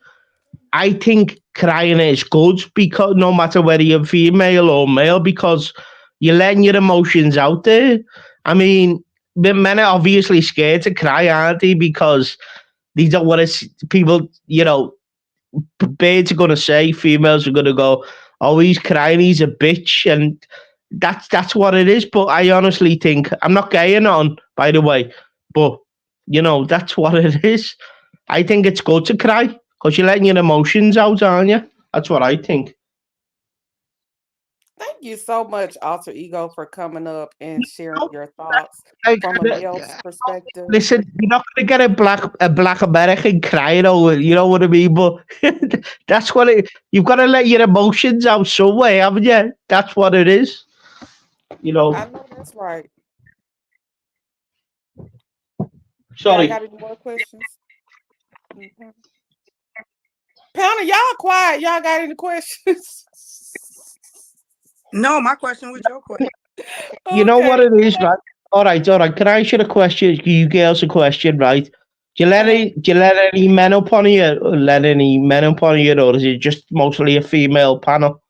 I think crying is good because no matter whether you're female or male, because you're letting your emotions out there. I mean, men are obviously scared to cry, aren't they? Because they don't want to people, birds are going to say, females are going to go, oh, he's crying, he's a bitch. And that's what it is. But I honestly think, I'm not gaying on, by the way, but, that's what it is. I think it's good to cry because you're letting your emotions out, aren't you? That's what I think. Thank you so much, Alter Ego, for coming up and sharing No, your thoughts like, from a male's perspective. listen, you're not going to get a black American crying over, you know what I mean? But that's what you've got to let your emotions out somewhere, haven't you? That's what it is. You I know, know that's right. Y'all sorry. got any more questions? Mhm. Panda, y'all quiet. Y'all got any questions? No, my question was your question. You know what Okay. it is, right? All right, all right. Can I ask you a question? You girls a question, right? Mhm. Do you let any men up on you? Or let any men up on you, or is it just mostly a female panel?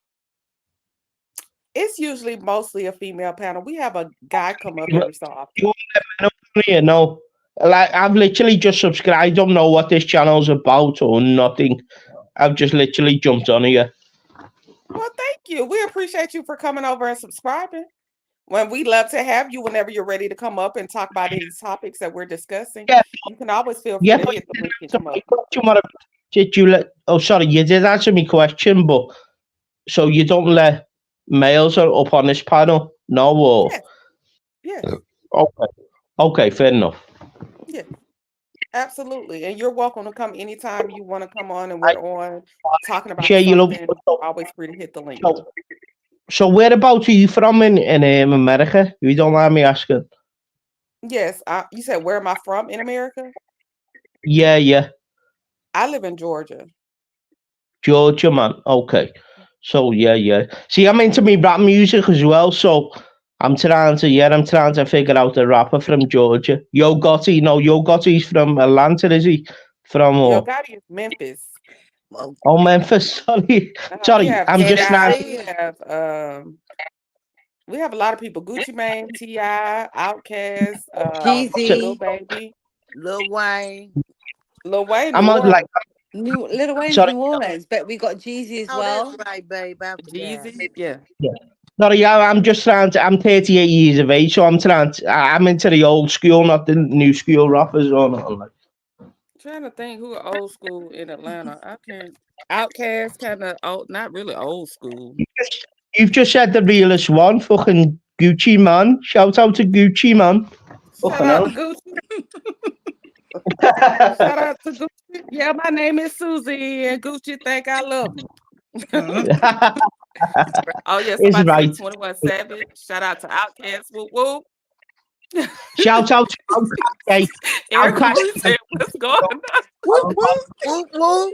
It's usually mostly a female panel. We have a guy come up You every so often. you let men up on you? No. Like I've literally just subscribed. I don't know what this channel's about or nothing. I've just literally jumped on here. Well, thank you. We appreciate you for coming over and subscribing. When we love to have you whenever you're ready to come up and talk about these topics that we're discussing, Yeah, you can always feel free yeah. to But hit the you link did and answer come my up. question. Did you let? Oh, sorry. You did answer my question, but so you don't let males are up on this panel? No, or Yes, yes, okay, okay, fair enough. yes, absolutely. And you're welcome to come anytime you want to come on and I we're on talking about share you love. something. Always free to hit the link. So, so whereabouts are you from in America? If you don't mind me asking. Yes, you said where am I from in America? Yeah, yeah, I live in Georgia. Georgia, man. Okay. So yeah, yeah. See, I'm into me rap music as well. So I'm trying to figure out a rapper from Georgia. Yo Gotti, no, Yo Gotti's from Atlanta, is he? From Yo Gotti is Memphis. oh Memphis. Sorry, We sorry. have I'm just trying. Ti. Tennessee. We have a lot of people. Gucci Mane, Ti, Outkast, Lil Jeezy, Baby, Lil Wayne. Lil Wayne, I'm New on like Orleans, Little Wayne's sorry. New Orleans, but we got Jeezy as Oh, that's well. right, babe. I forgot. Jeezy. Yeah, Yeah. Sorry, yeah, I'm just trying to. I'm 38 years of age, so I'm into the old school, not the new school rappers or nothing like. trying to think who are old school in Atlanta. I can't. Outkast, kind of old, not really old school. You've just said the realest one, fucking Gucci man. Shout out to Gucci man. Shout Fucking out to hell. Gucci. Shout out to Gucci. Yeah, my name is Susie, and Gucci think I love him. Mhm. Oh yeah, Is somebody said right. 21 Savage. Shout out to Outkast. Whoop whoop. Shout out to Outcast. Eric Outcast. Louis said, "What's going on?" Whoop, whoop, whoop, whoop.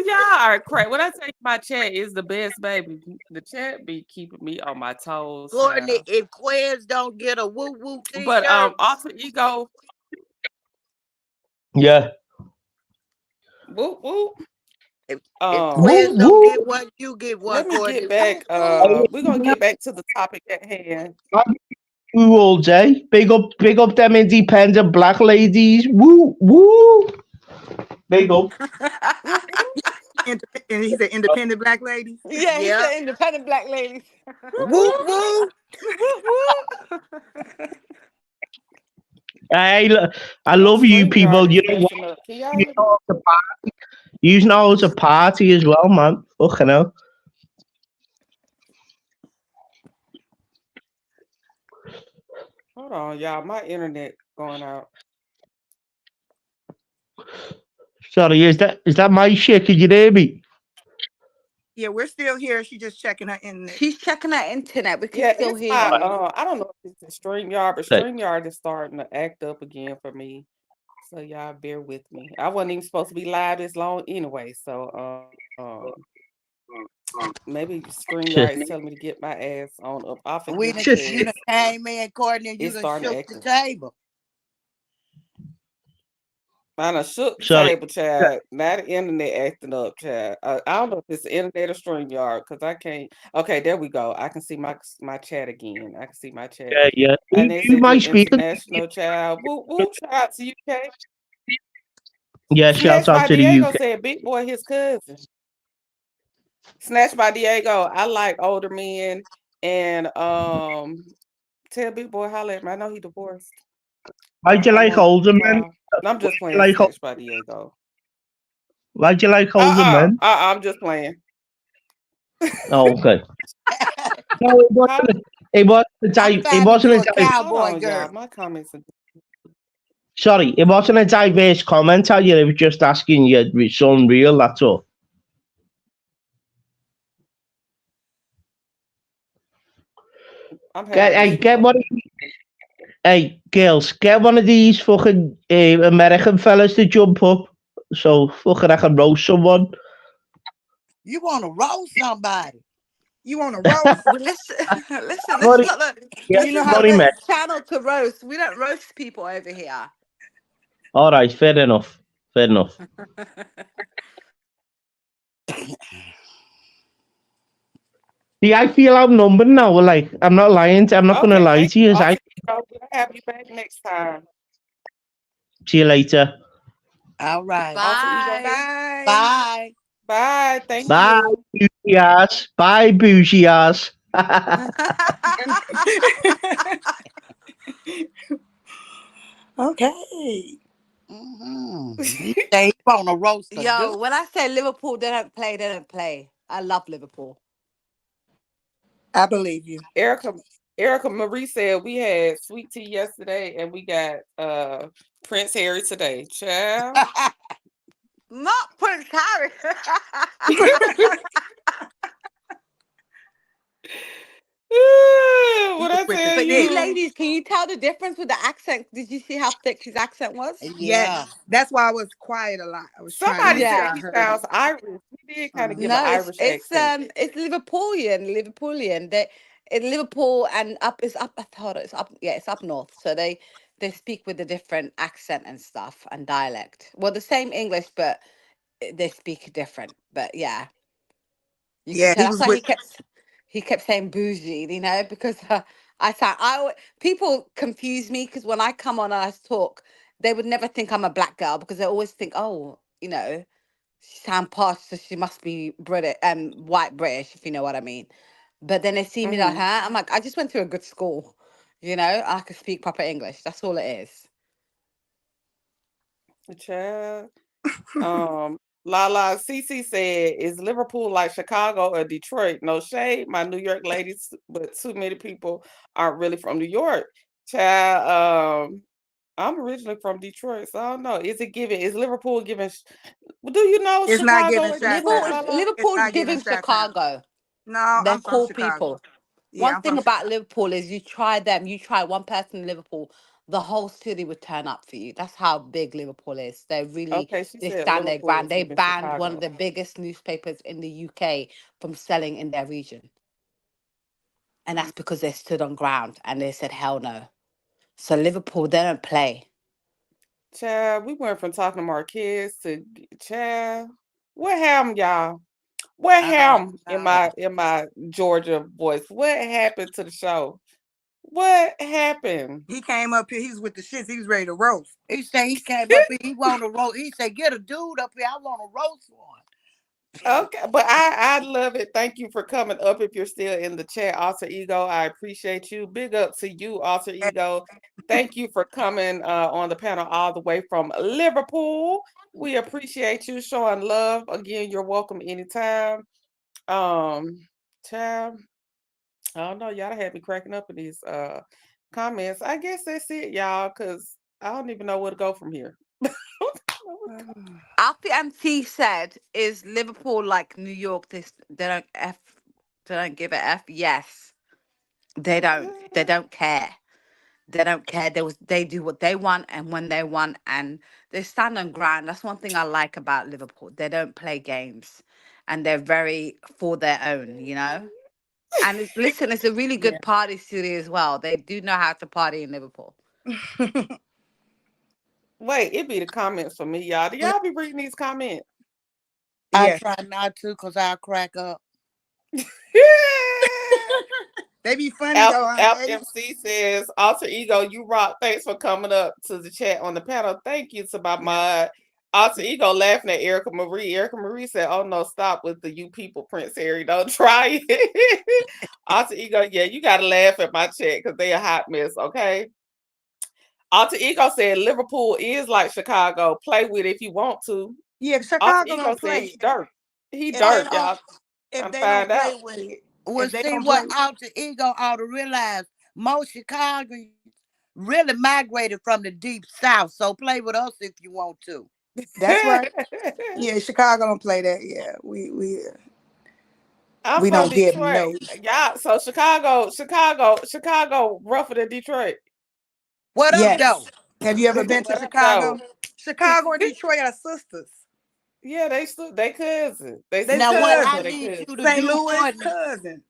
Y'all are crazy. When I tell you my chat is the best, baby, the chat be keeping me on my toes, Courtney, child. if Quez don't get a whoop whoop But t-shirt, alter ego, Yeah. whoop whoop. if Woo Quez Um, don't woo. get one, you get one, let me Courtney. get back. Whoop whoop. We're gonna get back to the topic at hand. Woo all day. Big up them independent black ladies. Woo woo. Big up. Whoop whoop. And he's an independent black lady. Yeah, he's Yep. an independent black lady. Whoop Whoop whoop. whoop. Woo woo. I lo- I My love you StreamYard people. is You know what? messing up. Can y'all You hear me? know it's a you know it's a party as well, man. Fucking hell. Hold on, y'all. My internet going out. Sorry, is that my shit? Can you hear me? Yeah, we're still here. She's just checking her internet. She's checking her internet. We can Yeah, still it's hear my you. I don't know if it's the StreamYard, but Okay. StreamYard is starting to act up again for me. So y'all bear with me. I wasn't even supposed to be live this long anyway. So maybe StreamYard is telling me to get my ass on up off of here You because done came in, Courtney, and you it's done starting to shook act. the table. I done shook the Sorry. table, child. Now the internet acting up, child. I don't know if it's the internet or StreamYard because I can't. Okay, there we go. I can see my chat again. I can see my chat. Yeah, yeah. And they You said you might speak. international, child. Woo, woo, child to UK. Yeah, shout Snatched out by to the Diego UK. said Big Boy his cousin. Snatched by Diego. I like older men and tell Big Boy holler at me. I know he divorced. Why do you I'm like on the older men? call. I'm Why just do you playing like Snatched by Diego. why do you like older men? I'm just playing. Oh, okay. No, it How? wasn't. It wasn't a I'm dive. It trying to wasn't do a a dive. Hold cowboy on, y'all. girl. My comments are. Sorry, it wasn't a diverse comment. Are you? It was just asking you. It's unreal. That's all. I'm having Get issues. one. Hey, girls, get one of these fucking American fellas to jump up. So fucking I can roast someone. You want to roast somebody? You want to roast? Well, listen, listen. I've already, yeah, You know This is I've how? not already the met. channel to roast. We don't roast people over here. All right, fair enough. Fair enough. See, I feel outnumbered now. Like I'm not lying. I'm not gonna Okay, lie thank to you. you. I Also, we'll have you back next time. see you later. All right. Also, ego. Bye. Bye. Bye. Bye. Thank Bye, you. bougie ass. Bye, bougie ass. Okay. He say he want to roast a Yo, dude. when I say Liverpool, they don't play. They don't play. I love Liverpool. I believe you. Erica Erica Marie said we had sweet tea yesterday and we got Prince Harry today. Child. Not Prince Harry. He What was I with the tell But you shits. you? ladies, can you tell the difference with the accent? Did you see how thick his accent was? Yes. Yeah. That's why I was quiet a lot. I was trying to Somebody make sure said Yeah. I he heard him. sounds Irish. He did kind of give an No, Irish accent. it's Liverpoolian, Liverpoolian. They in Liverpool and up is up. Hold on, it's up. Yeah, it's up north. So they speak with a different accent and stuff and dialect. Well, the same English, but they speak different. But yeah, you can Yeah, tell. he That's was why with. he kept saying bougie, because I sound people confuse me because when I come on and I talk, they would never think I'm a black girl because they always think, oh, she sound posh, so she must be British, white British, if you know what I mean. But then they see me like Mm-hmm. her. I'm like, I just went to a good school, I can speak proper English. That's all it is. Child. Lala CC said, "Is Liverpool like Chicago or Detroit? No shade, my New York ladies, but too many people aren't really from New York." Child, I'm originally from Detroit, so I don't know. Is it giving? Is Liverpool giving? Do you know It's not Chicago giving and shot Liverpool Detroit, town. is Lala? It's Liverpool's not giving giving shot town. Chicago. No, They're I'm from cool Chicago. people. Yeah, One I'm from thing about Chicago. Liverpool is you try them, you try one person in Liverpool, the whole city would turn up for you. That's how big Liverpool is. Okay, she They said stand their Liverpool ground. is They giving banned one of Chicago. the biggest newspapers in the UK from selling in their region. And that's because they stood on ground and they said, hell no. So Liverpool, they don't play. Child, we went from talking to Marquez to child. What happened, y'all? What I don't happened in know. my Georgia voice? What happened to the show? What happened? He came up here. He was with the shits. He was ready to roast. He said he came up here. He want to roast. He said, get a dude up here. I want to roast one. Okay, but I love it. Thank you for coming up. If you're still in the chat, Alter Ego, I appreciate you. Big up to you, Alter Ego. Thank you for coming on the panel all the way from Liverpool. We appreciate you showing love. Again, you're welcome anytime. Um, Child, I don't know. Y'all had me cracking up in these comments. I guess that's it, y'all, because I don't even know where to go from here. Alfie MT said, is Liverpool like New York? They don't give a F. Yes. They don't care. They don't care. They do what they want and when they want, and they stand on ground. That's one thing I like about Liverpool. They don't play games, and they're very for their own. And listen, it's a really Yeah. good party city as well. They do know how to party in Liverpool. Wait, it be the comments for me, y'all. Do y'all be reading these comments? I Yes. try not to because I'll crack up. They be funny though, huh? FMC says, Alter Ego, you rock. Thanks for coming up to the chat on the panel. Thank you to my Yeah. mod. Alter Ego laughing at Erica Marie. Erica Marie said, oh no, stop with the you people, Prince Harry. Don't try it. Alter Ego, yeah, you got to laugh at my chat because they a hot mess, okay? Alter Ego said, Liverpool is like Chicago. Play with it if you want to. Yeah, Alter Chicago Ego don't said, play. he dirt. He If they dirt, don't, y'all. if Trying to they don't find play out. with it, Well, if they see don't play what with Alter Ego ought to realize. Most Chicagoans really migrated from the deep south. So play with us if you want to. that's right. Yeah, Chicago don't play that. Yeah. I'm We from don't give Detroit. no. Yeah, so Chicago rougher than Detroit. What up, Yes. though? Have you ever been to What up, though? Chicago? Chicago and Detroit are sisters. Yeah, they cousins. They They Now, sister what cousin, I but they cousins. need cousins. you to St. do, Louis Courtney, cousins.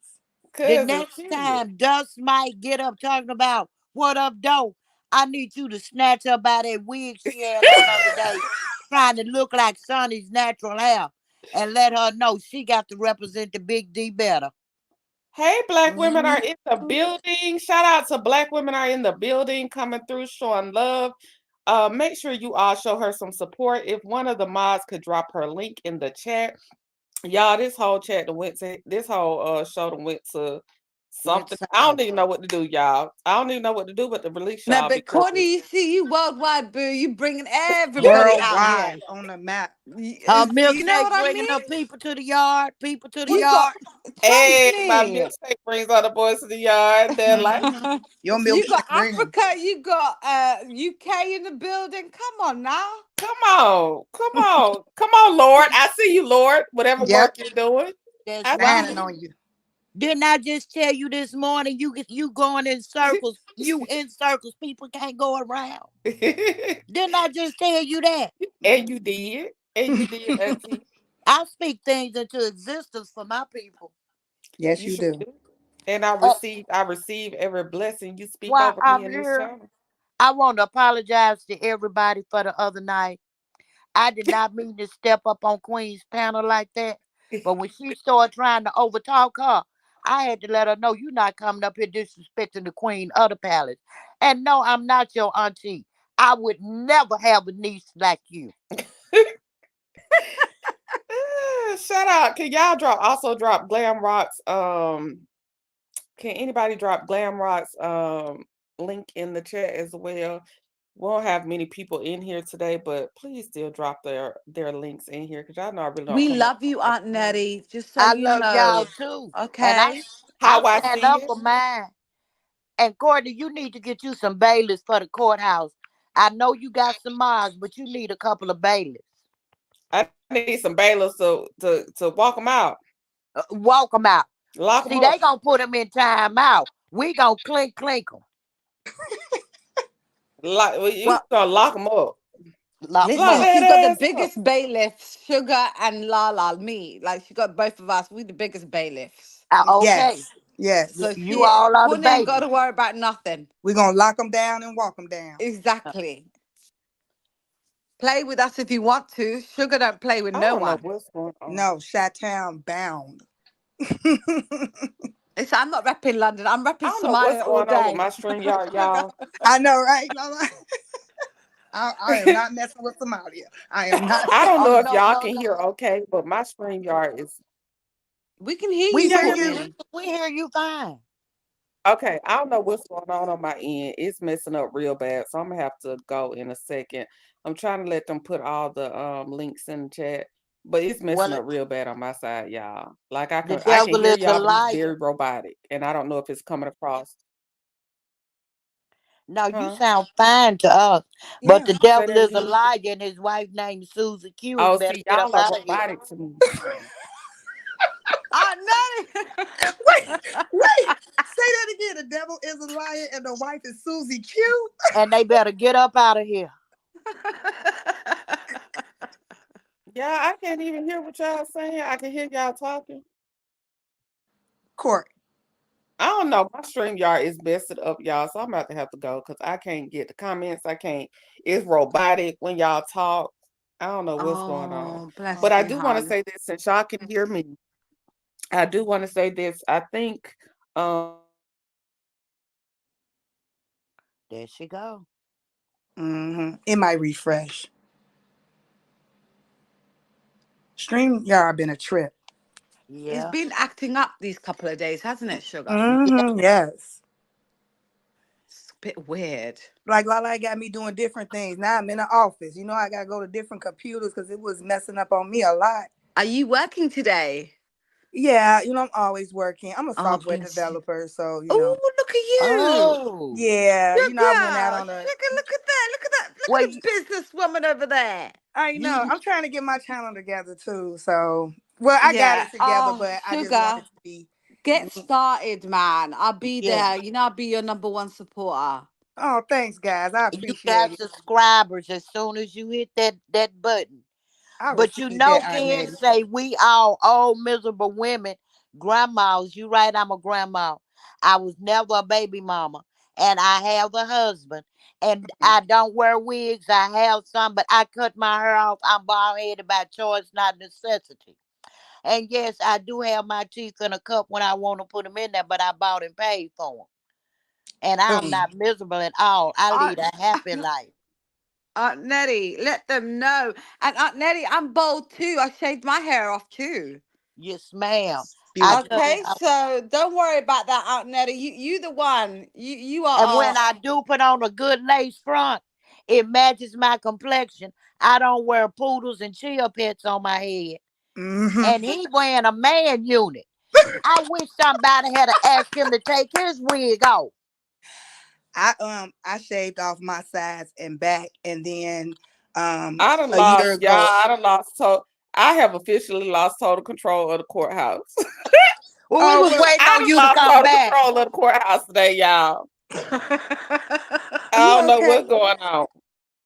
the Cousins, next period. time Dust might get up talking about what up, though, I need you to snatch her by that wig she had on the other day, trying to look like Sonny's natural hair, and let her know she got to represent the Big D better. Hey, Black women Mhm. are in the building. Shout out to Black women are in the building, coming through, showing love. Make sure you all show her some support. If one of the mods could drop her link in the chat, y'all. This whole chat went to this whole show went to Went something. I south. don't even know what to do, y'all. I don't even know what to do but to release Now, y'all but because Courtney, you see, you worldwide, boo. You bringing everybody out here. Worldwide on the map. Her You know milkshake what I bringing mean? her people to the yard, people to the You got, yard. trust hey, my me. milkshake brings all the boys to the yard. They're like, Hmm. Your You got milkshake bring 'em. Africa, you got UK in the building. Come on now. come on, Lord. I see you, Lord. Whatever Yep. work you're doing, That's I right. Standing see on you. Didn't I just tell you this morning? You going in circles. You in circles. People can't go around. you. Didn't I just tell you that? And you did, Auntie. I speak things into existence for my people. Yes, You you sure do. do. And Uh, I receive every blessing you speak while over me I'm in this here, channel. I want to apologize to everybody for the other night. I did not mean to step up on Queen's panel like that. But when she started trying to overtalk her, I had to let her know you're not coming up here disrespecting the Queen of the Palace. And no, I'm not your auntie. I would never have a niece like you. Shout out. Can y'all drop Glam Rock's can anybody drop Glam Rock's link in the chat as well? We won't have many people in here today, but please still drop their links in here because y'all know I really don't We come up love you, with Aunt much. Nettie. Just so I you love y'all know. too. And Okay? I How I stand see up it. for mine. And Courtney, you need to get you some bailiffs for the courthouse. I know you got some Mars, but you need a couple of bailiffs. I need some bailiffs to walk them out, Walk them out. lock them See, up. they gonna put them in time out. We gonna clink them. We Well, gonna lock them up. Lock them Lock listen, up. that she's got the ass up. biggest bailiffs, Sugar and Lala, me. Like, she got both of us. We the biggest bailiffs. Okay. Yes. Yes. So You she, all are the Courtney ain't got to bailiffs. worry about nothing. We're gonna lock them down and walk them down. Exactly. Play with us if you want to. Sugar don't play with I no don't know one. what's going on. No, Chi-Town bound. It's, I'm not repping London. I'm I repping don't know what's Somalia all going on with day. my stream yard, y'all. I know, right? I am not messing with Somalia. I am not. I don't Oh know if no, y'all no, can no. hear okay, but my stream yard is We can hear We you, Yeah, hear you you. do. Courtney. We hear you fine. okay. I don't know what's going on my end. It's messing up real bad, so I'm gonna have to go in a second. I'm trying to let them put all the links in the chat, but it's messing Well, up real bad on my side, y'all. Like the I can devil hear is a y'all, but it's liar. very robotic, and I don't know if it's coming across. No, you Huh? sound fine to us. But Yeah. the Say devil that is a again. liar and his wife named Susie Q Oh, and better see, get up y'all are out of here. robotic to me. Wait, No. wait. Say that again. The devil is a liar and the wife is Susie Q. And they better get up out of here. Yeah, I can't even hear what y'all saying. I can hear y'all talking. Court. I don't know. My stream yard is messed up, y'all. So I'm about to have to go because I can't get the comments. I can't. It's robotic when y'all talk. I don't know what's going on. Oh, But bless I you, do want to hon. say this since y'all can hear me. I do want to say this. I think There she go. It might refresh. Stream yard been a trip. It's Yeah. been acting up these couple of days, hasn't it, Sugar? Yeah. Yes. It's a bit weird. Like Lala got me doing different things. Now I'm in the office. I gotta go to different computers because it was messing up on me a lot. Are you working today? Yeah, I'm always working. I'm a Oh, software bless you. developer, so Oh, look at you. Oh. yeah, I went out Sugar. on a. Sugar, look at that. Look at that. Look Well, at the businesswoman over there. I you, know. I'm trying to get my channel together too. So, well, I got Yeah. it together, Oh, but I just want Sugar. it to be. Get started, man. I'll be yeah, there. I'll be your number one supporter. Oh, thanks, guys. I you appreciate got it. subscribers as soon as you hit that button. I But received that, Aunt Ken Nettie. say we all old miserable women, grandmas. You right, I'm a grandma. I was never a baby mama. And I have a husband. And I don't wear wigs. I have some, but I cut my hair off. I'm bald headed by choice, not necessity. And yes, I do have my teeth in a cup when I want to put them in there, but I bought and paid for them. And I'm Mm. not miserable at all. I lead Aunt, a happy life. Aunt Nettie, let them know. And Aunt Nettie, I'm bald too. I shaved my hair off too. Yes, ma'am. I Beautiful. cut it Okay, off. so don't worry about that, Aunt Nettie. You the one. You And are. when I do put on a good lace front, it matches my complexion. I don't wear poodles and chill pets on my head. Hmm. And he wearing a man unit. I wish somebody had to ask him to take his wig off. I shaved off my sides and back, and then I done a year lost, y'all. ago. I done lost. I have officially lost total control of the courthouse. Well, we Oh was well, waiting I on done you to lost come total back. control of the courthouse today, y'all. I you don't know okay? what's going on.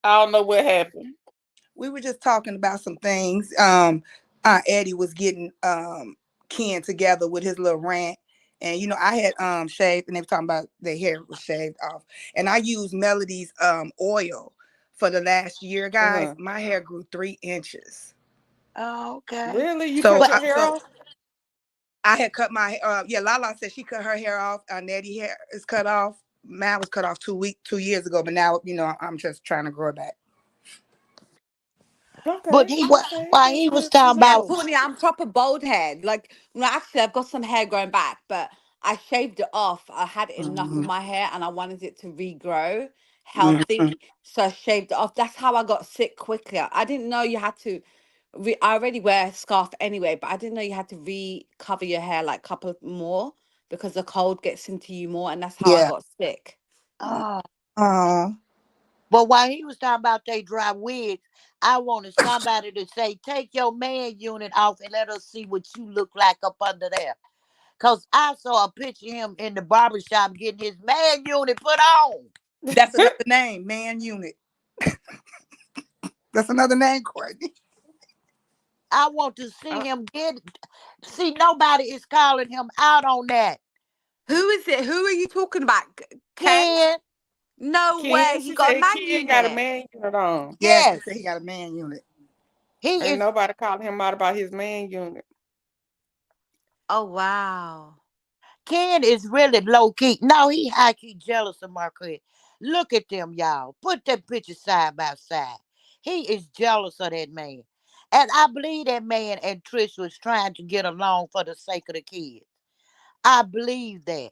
I don't know what happened. We were just talking about some things. Aunt Eddie was getting Ken together with his little rant. And I had shaved, and they were talking about their hair was shaved off. And I used Melody's oil for the last year, guys. Uh-huh. My hair grew 3 inches. Oh, okay. Really? You So cut But your hair so off? I had cut my yeah, Lala said she cut her hair off. Nettie hair is cut off. Mine was cut off 2 years ago, but now I'm just trying to grow it back. but Okay. he was Okay. while That's he was good to talking Yeah, about know. Courtney, I'm proper bald head. Like, actually, I've got some hair growing back, but I shaved it off. I had enough of Mhm. my hair and I wanted it to regrow Mhm. healthy. So I shaved it off. That's how I got sick quickly. I didn't know you had to. I already wear a scarf anyway, but I didn't know you had to recover your hair like couple more because the cold gets into you more, and that's how I Yeah. got sick. oh, Oh. but while he was talking about they dry wigs, I wanted somebody to say, take your man unit off and let us see what you look like up under there. Cause I saw a picture of him in the barbershop getting his man unit put on. That's another name, man unit. That's another name, Courtney. I want to see Uh, him get see nobody is calling him out on that. Who is it? Who are you talking about? Ken? Ken, No way. Ken, He she got a said man Ken got a unit. man unit on. Yeah, she yes. said he got a man unit. He Ain't is nobody calling him out about his man unit. Oh wow. Ken is really low key. No, he high key jealous of Marquez. Look at them, y'all. Put that picture side by side. He is jealous of that man. And I believe that man and Trish was trying to get along for the sake of the kids. I believe that.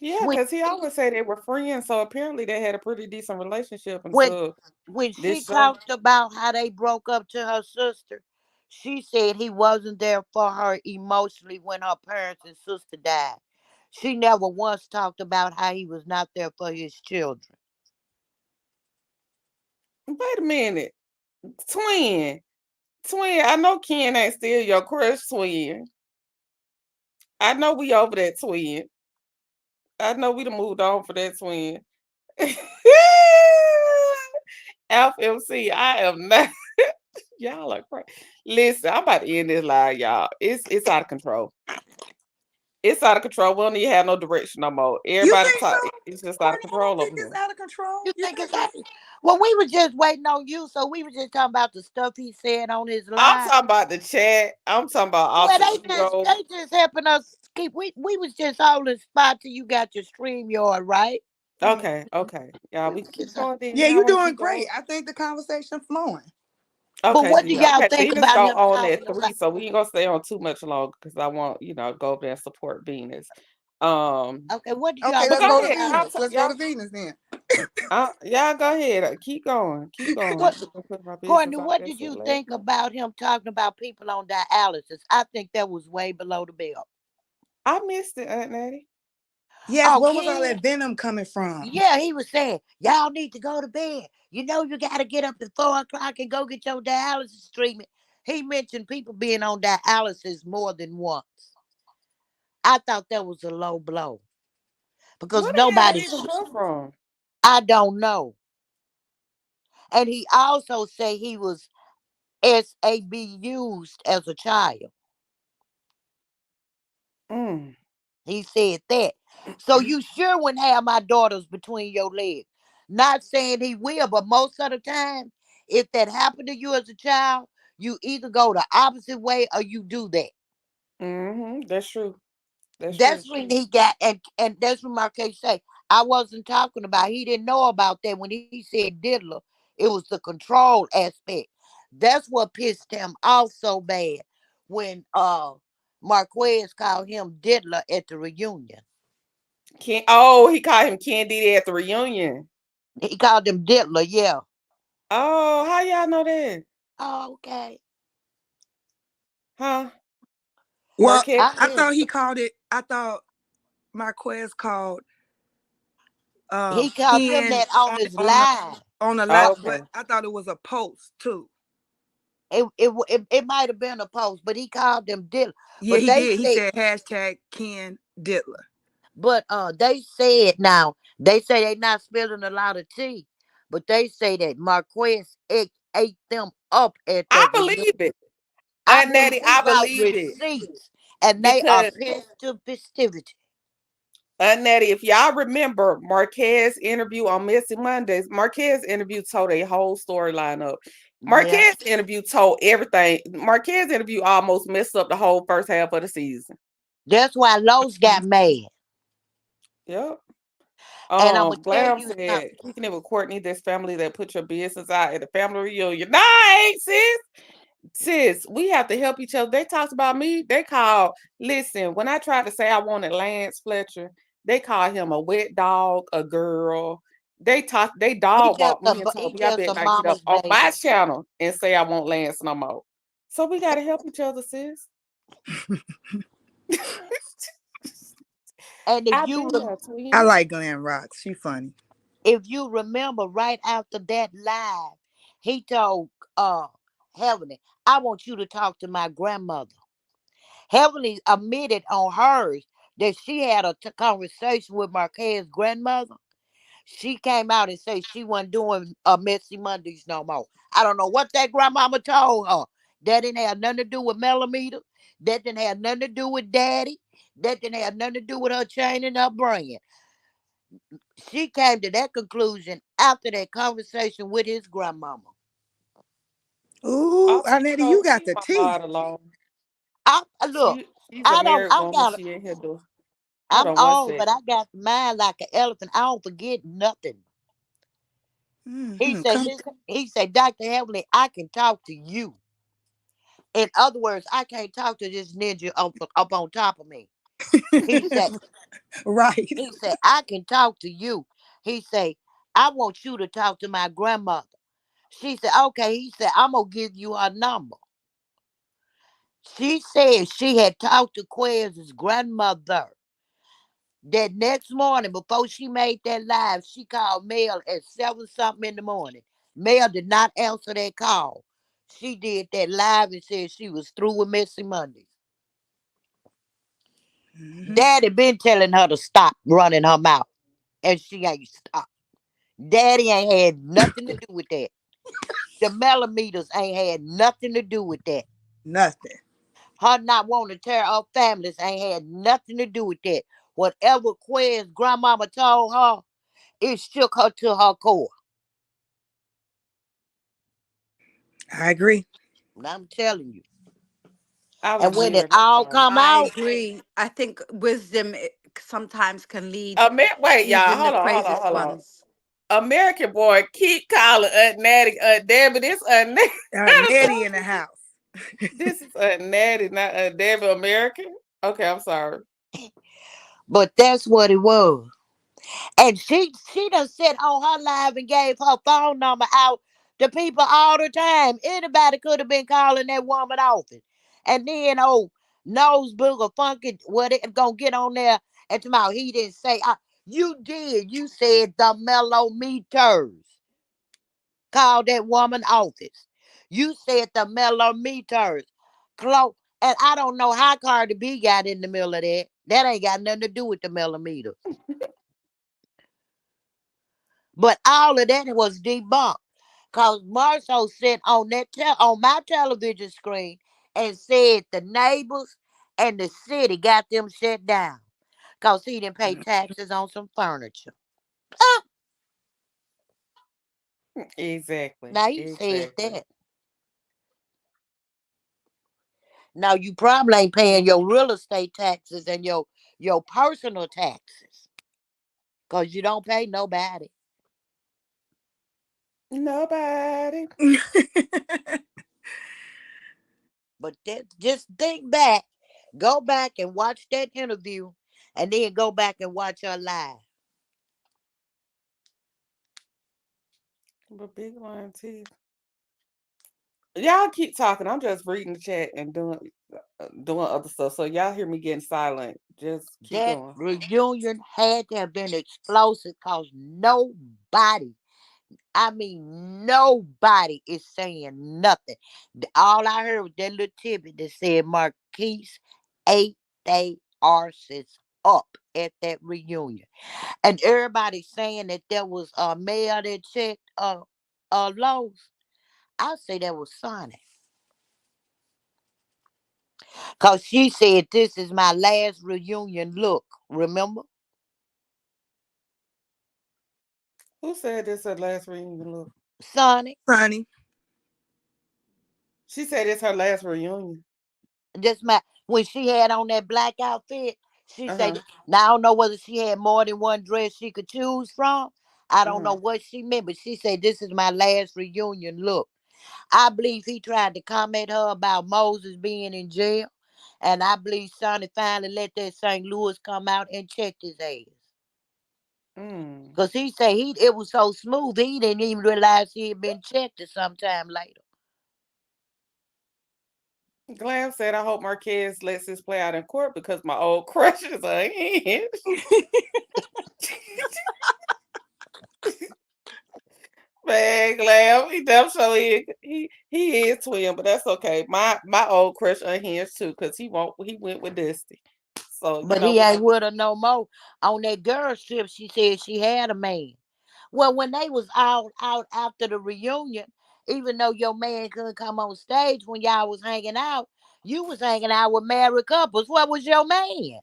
Yeah, When because he always said they were friends, so apparently they had a pretty decent relationship when until when she this show. talked about how they broke up to her sister, she said he wasn't there for her emotionally when her parents and sister died. She never once talked about how he was not there for his children. Wait a minute, twin. Twin, I know Ken ain't still your crush, twin. I know we over that, twin. I know we done moved on for that, twin. FMC, I am not. Y'all are crazy. Listen, I'm about to end this live, y'all. It's out of control. It's out of control. We don't even have no direction no more. You Everybody think so? talk. It's just out of Courtney, I don't control think over it's here. out of control. You You think think it's it's happy? Well, we were just waiting on you, so we were just talking about the stuff he said on his I'm live. talking about the chat. I'm talking about Well, alter ego. they just helping us keep. We was just holding spot till you got your stream yard right. Okay, okay. Yeah, We we was can keep just, going then. Yeah, Y'all you want to doing keep great. going? I think the conversation flowing. but Okay, what do yeah. y'all Okay, think Venus about go him on at talking about? 3, so we ain't gonna stay on too much longer because I want, go over there and support Venus. Okay, what do Okay, y'all But let's go think go to ahead. about Y'all, Venus. him? Let's go to Venus then. y'all go ahead. Keep going. Keep going. I'm What, just gonna put my Courtney? business out What there. did Say you last think night. about him talking about people on dialysis? I think that was way below the belt. I missed it, Aunt Natty. Yes, Oh, where was all Ken. that venom coming from? Yeah, he was saying, y'all need to go to bed. You know, you got to get up at 4 o'clock and go get your dialysis treatment. He mentioned people being on dialysis more than once. I thought that was a low blow because Where the hell that nobody, even come from? I don't know. And he also said he was SAB used as a child. Mm. He said that. So you sure wouldn't have my daughters between your legs. Not saying he will, but most of the time, if that happened to you as a child, you either go the opposite way or you do that. That's true. That's true. That's when he got and that's when Marquez say, I wasn't talking about he didn't know about that when he said diddler. It was the control aspect. That's what pissed him off so bad when Marquez called him diddler at the reunion. He called him Candy at the reunion. He called him diddler, yeah. Oh, how y'all know that? Oh, okay. Huh? Well, Marquette? I I thought listen. he called it. I thought Marquez called He called him Ken that on his on live. the I, live, but Okay. I thought it was a post too. it might have been a post, but he called them diddler. Yeah, But he they did. He said said hashtag Ken Diddler. They said now they say they not spilling a lot of tea, but they say that Marquez ate them up at I that reunion. believe it. I Natty, believe he I brought believe it. receipts, and they are Because pissed to festivity. Natty, if y'all remember Marquez interview on Messy Mondays, Marquez interview told a whole storyline up. Yeah, Marquez interview told everything. Marquez interview almost messed up the whole first half of the season. that's why Los got mad. Yep. And I'm gonna tell Glam you something. said, kicking it with Courtney, this family that put your business out at the family reunion. Nice, sis. Sis, we have to help each other. They talked about me. They called, listen, when I tried to say I wanted Lance Fletcher, they called him a wet dog, a girl. They dog walked me and He told me I just better a not get up mama's on my baby. channel and say I want Lance no more. So we gotta help each other, sis. And I've been there, I twin. like Glenn Rocks. She funny. if you remember, right after that live, he told Heavenly, "I want you to talk to my grandmother." Heavenly admitted on hers that she had a conversation with Marquez's grandmother. She came out and said she wasn't doing Messy Mondays no more. I don't know what that grandmama told her. That didn't have nothing to do with Millimeter. That didn't have nothing to do with Daddy. That didn't have nothing to do with her changing her brand. She came to that conclusion after that conversation with his grandmama. Ooh, Also, Arnetta, you got leave the my tea. mod alone. Look, She's a I don't. married I'm woman. kind of. She ain't here to hold I'm on one old, but second. I got the mind like an elephant. I don't forget nothing. He said, Come. "Listen." He said, "Dr. Heavenly, I can talk to you. In other words, I can't talk to this ninja up on top of me." He said, Right. I can talk to you. He said, I want you to talk to my grandmother. She said, okay. He said, I'm gonna give you her number. She said she had talked to Quez's grandmother. That next morning, before she made that live, she called Mel at 7 something in the morning. Mel did not answer that call. She did that live and said she was through with Messy Mondays. Hmm. Daddy been telling her to stop running her mouth, and she ain't stopped. Daddy ain't had nothing to do with that. The millimeters ain't had nothing to do with that. Nothing. Her not wanting to tear up families ain't had nothing to do with that. Whatever Quez grandmama told her, it shook her to her core. I agree. I'm telling you. I was And when it weird. I'm all sorry. come I out, agree. I think wisdom sometimes can lead Wait, y'all. even the Hold craziest on. ones. American boy keep calling Aunt Natty Aunt Debbie. This Aunt Natty. I'm Nettie in the sorry. house. This is Aunt Natty, not Aunt Debbie American. Okay, I'm sorry. but that's what it was. And she done sit on her live and gave her phone number out to people all the time. Anybody could have been calling that woman office. And then nose booger funky what it gonna get on there and tomorrow he didn't say you did. You said the mellometers. Called that woman office. You said the millimeters. And I don't know how Cardi B got in the middle of that. That ain't got nothing to do with the millimeters. But all of that was debunked. Cause Marshall sat on on my television screen and said the neighbors and the city got them shut down. Cause he didn't pay taxes on some furniture. Ah, Exactly. now he said Exactly. that. Now you probably ain't paying your real estate taxes and your personal taxes. Cause you don't pay nobody. Nobody. But just think back. Go back and watch that interview and then go back and watch her live. But big lion teeth. Y'all keep talking. I'm just reading the chat and doing other stuff. So y'all hear me getting silent. Just keep That going. reunion had to have been explosive because nobody, I mean, nobody is saying nothing. All I heard was that little tidbit that said Marquise ate they arses up at that reunion. And everybody saying that there was a mayor that checked Lowe's. I say that was Sonic. Because she said, this is my last reunion look. Remember? Who said this her last reunion look? Sonic. Funny. She said it's her last reunion. Just my when she had on that black outfit, she Uh-huh. said, now I don't know whether she had more than one dress she could choose from. I don't Uh-huh. know what she meant, but she said, this is my last reunion look. I believe he tried to come at her about Moses being in jail. And I believe Sonny finally let that St. Louis come out and checked his ass. Mm. Because he said it was so smooth, he didn't even realize he had been checked at some time later. Glam said, I hope Marquez lets this play out in court because my old crush is unhinged. Man, Glam, he damn sure he is twin, but that's okay. My old crush unhinged too, because he went with Dusty. So you But know he what? ain't with her no more. On that girl trip, she said she had a man. Well, when they was out after the reunion, even though your man couldn't come on stage when y'all was hanging out, you was hanging out with married couples. What was your man?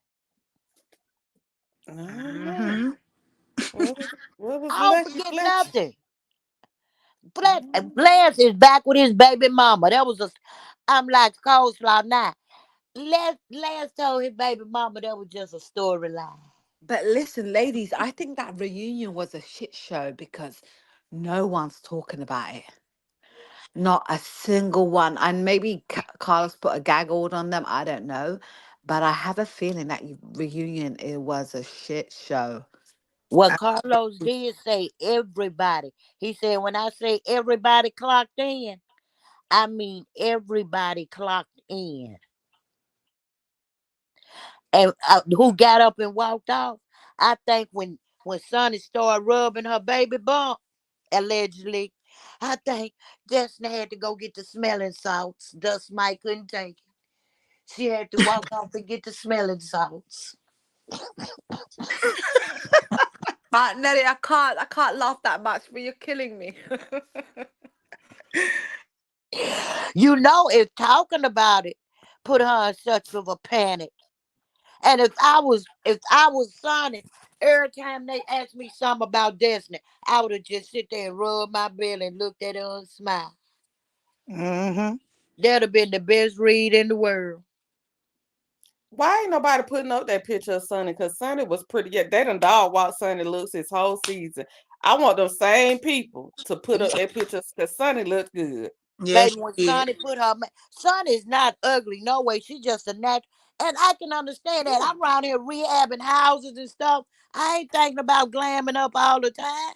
I don't know. Hmm. What was I don't Lucky forget Fletcher? nothing. I don't know. Lance is back with his baby mama. I'm like coleslaw now. Lance told his baby mama that was just a storyline. But listen, ladies, I think that reunion was a shit show because no one's talking about it. Not a single one. And maybe Carlos put a gag order on them. I don't know. But I have a feeling that reunion, it was a shit show. Well, Carlos did say everybody. He said, when I say everybody clocked in, I mean everybody clocked in. And who got up and walked off? I think when Sonny started rubbing her baby bump, allegedly, I think Destiny had to go get the smelling salts. Dust Mite couldn't take it. She had to walk off and get the smelling salts. Nelly, I can't laugh that much, but you're killing me. You know, if talking about it put her in such of a panic. And if I was Sonny, every time they asked me something about Destiny, I would have just sit there and rubbed my belly and looked at her and smiled. Mm-hmm. That'd have been the best read in the world. Why ain't nobody putting up that picture of Sonny? Because Sonny was pretty. Yeah, they done dog walked Sonny looks his whole season. I want those same people to put up that picture because Sonny looked good. Yeah, Baby, she when did. Sonny put her Sonny's not ugly, no way. She just a natural. And I can understand that. I'm around here rehabbing houses and stuff. I ain't thinking about glamming up all the time.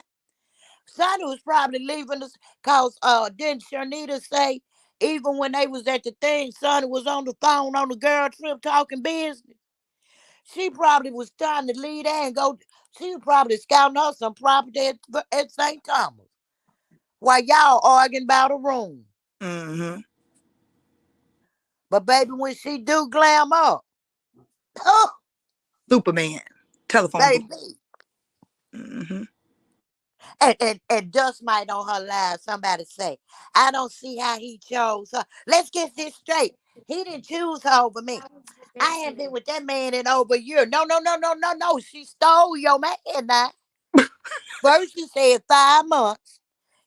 Sonny was probably leaving us cause didn't Shanita say even when they was at the thing, Sonny was on the phone on the girl trip talking business. She probably was trying to leave there and go. She was probably scouting her some property at St. Thomas while y'all arguing about a room. Mm-hmm. But baby, when she do glam up, oh, Superman. Telephone book. baby. Mm-hmm. And Dust Mite on her live, somebody say, I don't see how he chose her. Let's get this straight. He didn't choose her over me. I have been with that man in over a year. No, no, no, no, no, no. She stole your man now. First you said 5 months.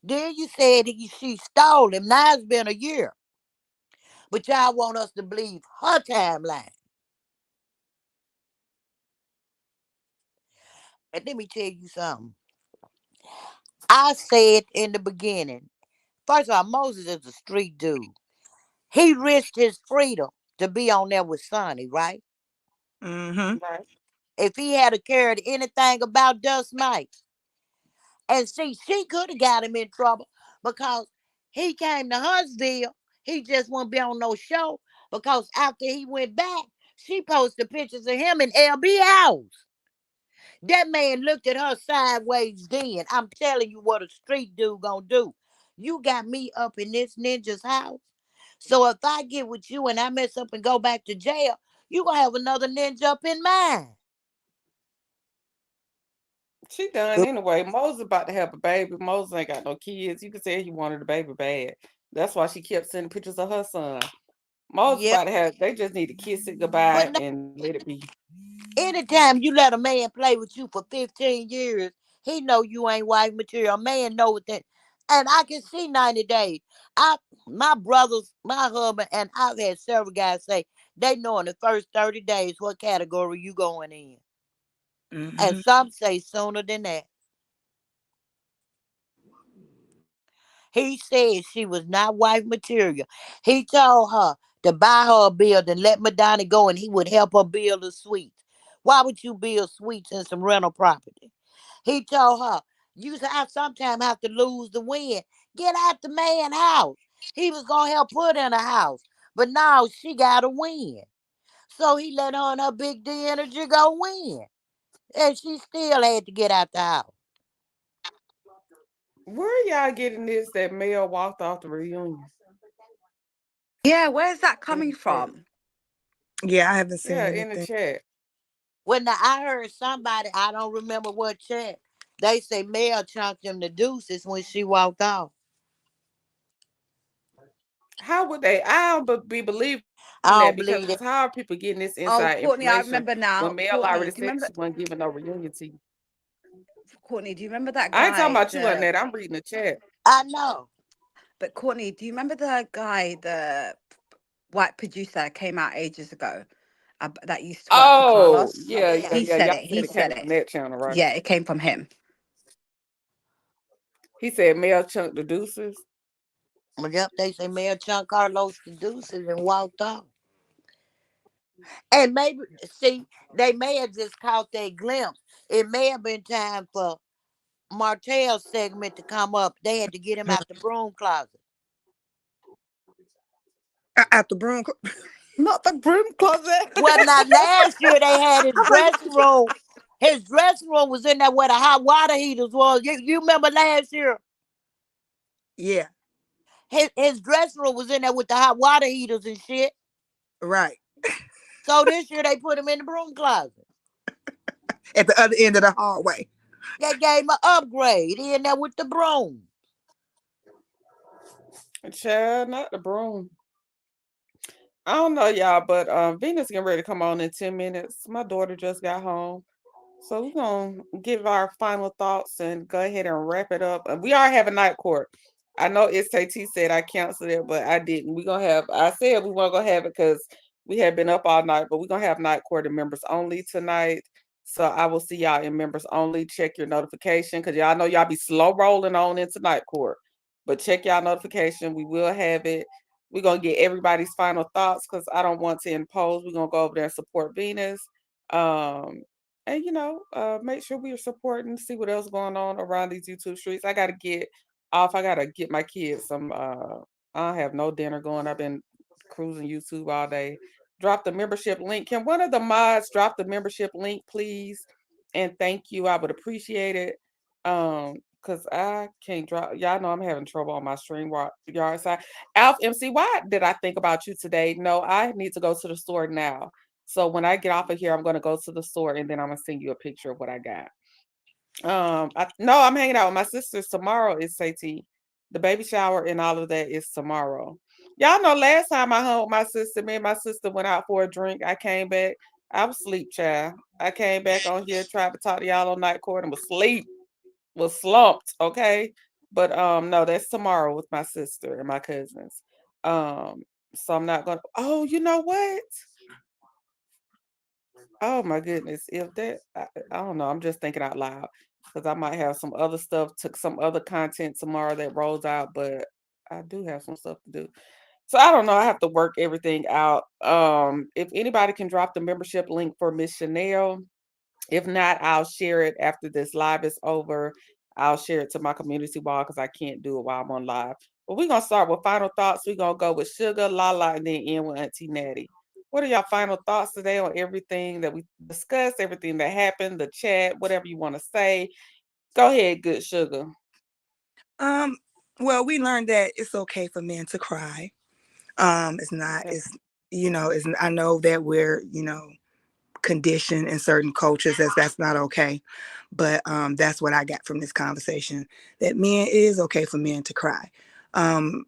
Then you said she stole him. Now it's been a year. But y'all want us to believe her timeline. And let me tell you something. I said in the beginning, first of all, Moses is a street dude. He risked his freedom to be on there with Sonny, right? Mm-hmm. Right. If he had cared anything about Dust Mite, and see, she could have got him in trouble because he came to Huntsville. He just wouldn't be on no show because after he went back, she posted pictures of him in LB house. That man looked at her sideways then. I'm telling you what a street dude gonna do. You got me up in this ninja's house. So if I get with you and I mess up and go back to jail, you gonna have another ninja up in mine. She done anyway. Moses about to have a baby. Moses ain't got no kids. You can say he wanted a baby bad. That's why she kept sending pictures of her son. Moses Yep. about to have. They just need to kiss it But goodbye no, and let it be. anytime you let a man play with you for 15 years, he know you ain't wife material. A man know what that. And I can see 90 days. I my brothers, my husband, and I've had several guys say they know in the first 30 days what category you going in. And Mm-hmm. some say sooner than that. He said she was not wife material. He told her to buy her a building, let Madonna go, and he would help her build a suite. Why would you build suites in some rental property? He told her, you sometimes have to lose the wind. Get out the man house. He was gonna help put in a house. But now she got to win. So he let her and her big D energy go win. And she still had to get out the house. Where y'all getting this that Mel walked off the reunion? Yeah, where's that In coming the chat. from? Yeah, I haven't seen Yeah, in the anything. chat. When I heard somebody, I don't remember what chat, they say Mel chunked him the deuces when she walked off. How would they? I don't be believing that I because don't how are believe that. people getting this inside Oh, Courtney, I information remember when now. Mel already Courtney, said do you she remember? wasn't giving no reunion to you? Courtney, do you remember that I ain't talking guy? about you on that. I'm reading the chat. I know. But Courtney, do you remember the guy, the white producer that came out ages ago, that used to work for Oh, Carlos? yeah, yeah, He yeah. said Y'all it. said He it came said from it. that channel, right? Yeah, it came from him. He said Mel chunked the deuces. Yep, they say Mel chunked Carlos the deuces and walked off. And maybe, see, they may have just caught that glimpse. It may have been time for Martell's segment to come up. They had to get him out the broom closet. Out the broom. Not the broom closet. Well, now last year they had his dressing room. His dressing room was in there where the hot water heaters was. You remember last year? Yeah, His dressing room was in there with the hot water heaters and shit. right. So this year they put him in the broom closet. At the other end of the hallway. They gave him an upgrade. He in there with the broom. Child, not the broom. I don't know, y'all, but Venus getting ready to come on in 10 minutes. My daughter just got home. So we're gonna give our final thoughts and go ahead and wrap it up. We are having night court. I know SAT said I canceled it, but I didn't. We're gonna have I said we weren't gonna have it because we had been up all night, but we're gonna have night court and members only tonight. So I will see y'all in members only. Check your notification because y'all know y'all be slow rolling on into night court. But check y'all notification. We will have it. We're gonna get everybody's final thoughts because I don't want to impose. We're gonna go over there and support Venus. Um, and make sure we are supporting, see what else going on around these YouTube streets. I gotta get off. I gotta get my kids some I don't have no dinner going. I've been cruising YouTube all day. Drop the membership link. Can one of the mods drop the membership link, please? And thank you. I would appreciate it. Because I can't drop. Y'all know I'm having trouble on my stream yard side. Alf MC, why did I think about you today? No, I need to go to the store now. So when I get off of here, I'm gonna go to the store and then I'm gonna send you a picture of what I got. No, I'm hanging out with my sisters tomorrow. Is Sati. The baby shower and all of that is tomorrow. Y'all know last time I hung with my sister, me and my sister went out for a drink. I came back. I was sleep, child. I came back on here, tried to talk to y'all on night court and was sleep, was slumped. Okay, but no, that's tomorrow with my sister and my cousins. Um, so I'm not gonna. Oh, you know what? Oh my goodness. If that, I don't know. I'm just thinking out loud because I might have some other stuff, took some other content tomorrow that rolls out, but I do have some stuff to do. So I don't know. I have to work everything out. If anybody can drop the membership link for Miss Chanel, if not, I'll share it after this live is over. I'll share it to my community wall because I can't do it while I'm on live. But we're gonna start with final thoughts. We're gonna go with Sugar, Lala, and then end with Auntie Natty. What are y'all final thoughts today on everything that we discussed, everything that happened, the chat, whatever you want to say? Go ahead, good Sugar. Um, well, we learned that it's okay for men to cry. It's not, Yep. it's, it's, I know that we're, conditioned in certain cultures as that's not okay. But that's what I got from this conversation, that men, it is okay for men to cry. Um,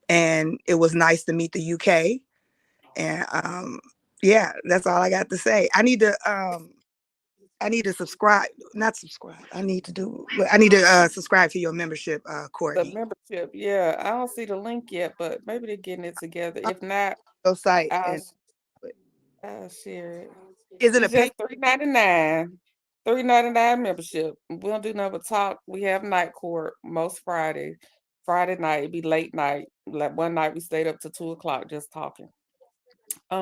and it was nice to meet the UK. And yeah, that's all I got to say. I need to subscribe, not subscribe. I need to subscribe to your membership, The Courtney. membership, yeah. I don't see the link yet, but maybe they're getting it together. On If not, your site. I'll And I'll share it. is it a It's pay? just $3.99. $3.99 membership. We don't do nothing but talk. We have night court most Fridays. Friday night, it'd be late night. Like one night we stayed up to 2 o'clock just talking.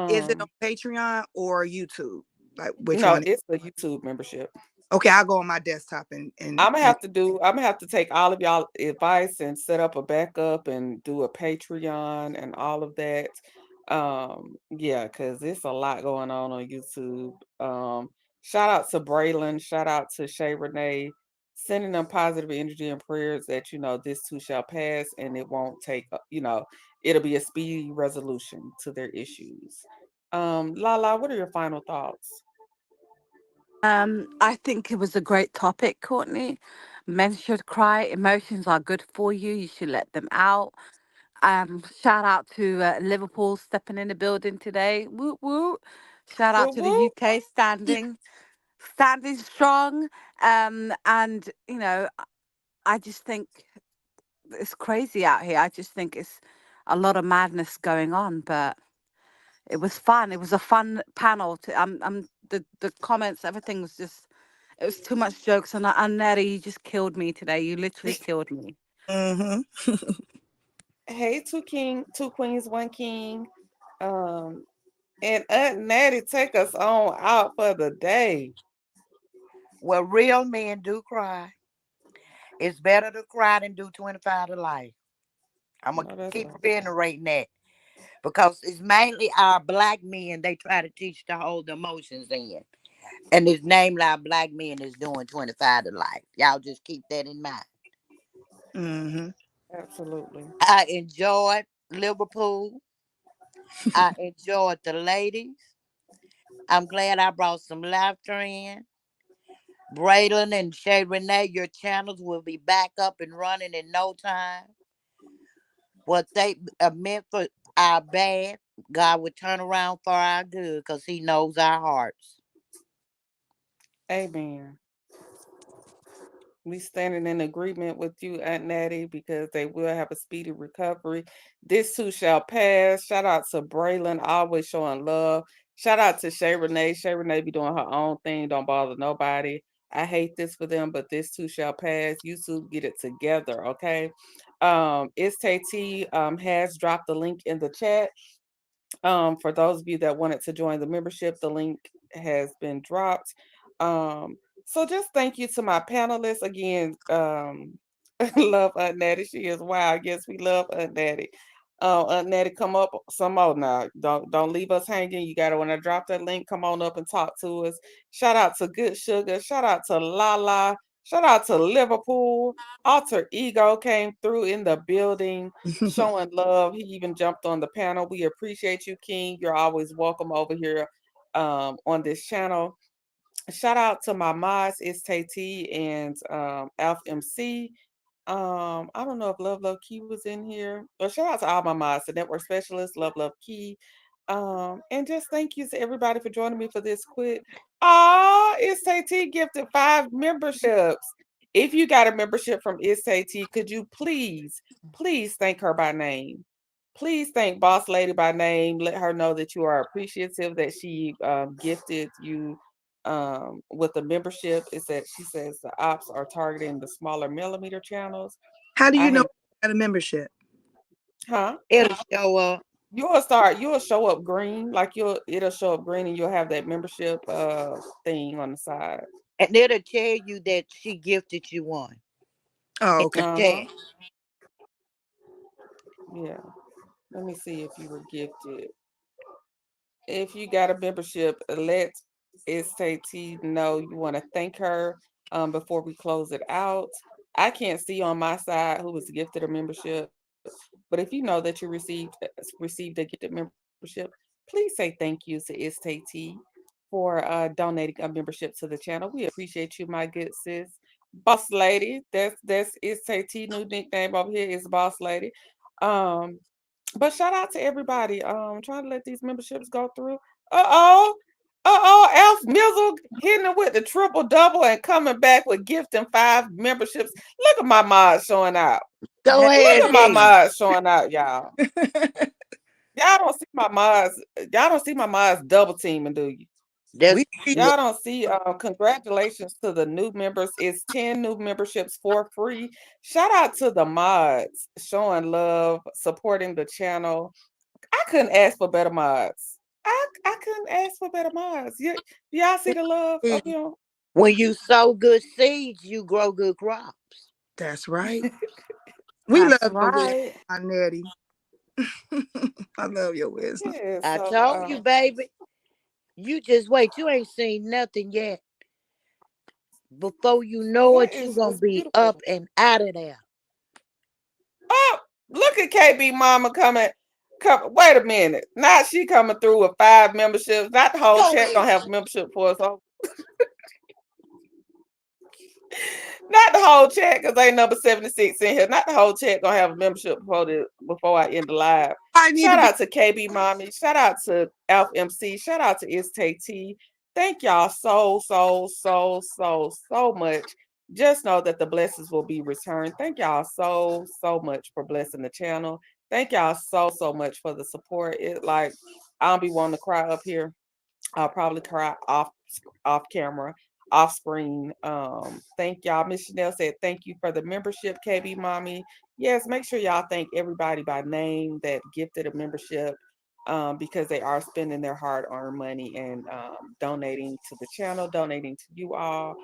Is it on Um, Patreon or YouTube? Like which no, one? it's the YouTube membership. Okay, I'll go on my desktop and I'm gonna have to take all of y'all advice and set up a backup and do a Patreon and all of that. Yeah, because it's a lot going on YouTube. Shout out to Braylon, shout out to Shay Renee, sending them positive energy and prayers that this too shall pass and it won't take it'll be a speedy resolution to their issues. Lala, what are your final thoughts? I think it was a great topic, Courtney. Men should cry. Emotions are good for you. You should let them out. Shout out to Liverpool stepping in the building today. Woo woo. Shout out Woo to the woo. UK standing strong. And I just think it's crazy out here. I just think it's a lot of madness going on, but it was fun. It was a fun panel. The comments, everything was just. It was too much jokes, and Neri, you just killed me today. You literally killed me. hmm Hey, two queens, one king. Um, and Aunt Natty take us on out for the day. Well, real men do cry. It's better to cry than do 25 to life. I'm going No, to that's keep right. reiterating that because it's mainly our black men they try to teach to hold the emotions in. And it's named our black men is doing 25 to life. Y'all just keep that in mind. hmm Absolutely. I enjoyed Liverpool. I enjoyed the ladies. I'm glad I brought some laughter in. Braylon and Shay Renee, your channels will be back up and running in no time. What they are meant for our bad, God would turn around for our good because He knows our hearts. Amen. We standing in agreement with you, Aunt Natty, because they will have a speedy recovery. This too shall pass. Shout out to Braylon, always showing love. Shout out to Shay Renee. Shay Renee be doing her own thing. Don't bother nobody. I hate this for them, but this too shall pass. You two get it together, okay? It's Tay has dropped the link in the chat. For those of you that wanted to join the membership, the link has been dropped. So just thank you to my panelists again. Love Aunt Natty. She is wild. Yes, we love Aunt Natty. Aunt Natty, come up some more now. Don't leave us hanging. You gotta when I drop that link, come on up and talk to us. Shout out to Good Sugar. Shout out to Lala. Shout out to Liverpool. Alter Ego came through in the building showing love. He even jumped on the panel. We appreciate you, King. You're always welcome over here on this channel. Shout out to my mods, it's Tay T and Alf MC. I don't know if Love Love Key was in here. But shout out to all my mods, the network specialist, Love Love Key. And just thank you to everybody for joining me for this quick. It's Tay T gifted 5 memberships. If you got a membership from It's Tay T, could you please thank her by name? Please thank Boss Lady by name. Let her know that you are appreciative that she gifted you with the membership. Is that she says the ops are targeting the smaller millimeter channels. How do I you know hate, you got a membership? huh? It'll show up. You'll show up green, like it'll show up green and you'll have that membership thing on the side. And it'll tell you that she gifted you one Oh, in okay. the Uh-huh. chat. Yeah. Let me see if you were gifted. If you got a membership, let SAT know you want to thank her before we close it out. I can't see on my side who was gifted a membership, but if you know that you received a gifted membership, please say thank you to SAT for donating a membership to the channel. We appreciate you, my good sis. Boss Lady, that's SAT new nickname over here is Boss Lady. Um, but shout out to everybody. Trying to let these memberships go through. Uh-oh. Uh-oh, Elf Mizzle hitting it with the triple double and coming back with gifting 5 memberships. Look at my mods showing out. Go Look ahead, at my then. mods showing out, y'all. Y'all don't see my mods. Y'all don't see my mods double teaming, do you? That's We see good. Y'all don't see. Congratulations to the new members. It's 10 new memberships for free. Shout out to the mods showing love, supporting the channel. I couldn't ask for better mods. I couldn't ask for better mods. Y'all see the love see. up here? When you sow good seeds, you grow good crops. That's right. We That's love your wisdom, right. Aunt Nettie. I love your wisdom. Yeah. I So told you, baby. You just wait. You ain't seen nothing yet. Before you know yeah, it, you gonna it's be up beautiful. and out of there. Oh, look at KB Mama coming. Wait a minute. Now she coming through with 5 memberships. Not the whole Go chat ahead. gonna have a membership for us. Not the whole chat, because ain't number 76 in here. Not the whole chat gonna have a membership before I end the live. I need to Shout be. out to KB Mommy. Shout out to Alf MC. Shout out to Istay T. Thank y'all so much. Just know that the blessings will be returned. Thank y'all so much for blessing the channel. Thank y'all so much for the support. It like I'll be wanting to cry up here. I'll probably cry off camera, off screen. Thank y'all. Miss Chanel said thank you for the membership, KB Mommy. Yes, make sure y'all thank everybody by name that gifted a membership. Because they are spending their hard-earned money and donating to the channel, donating to you all.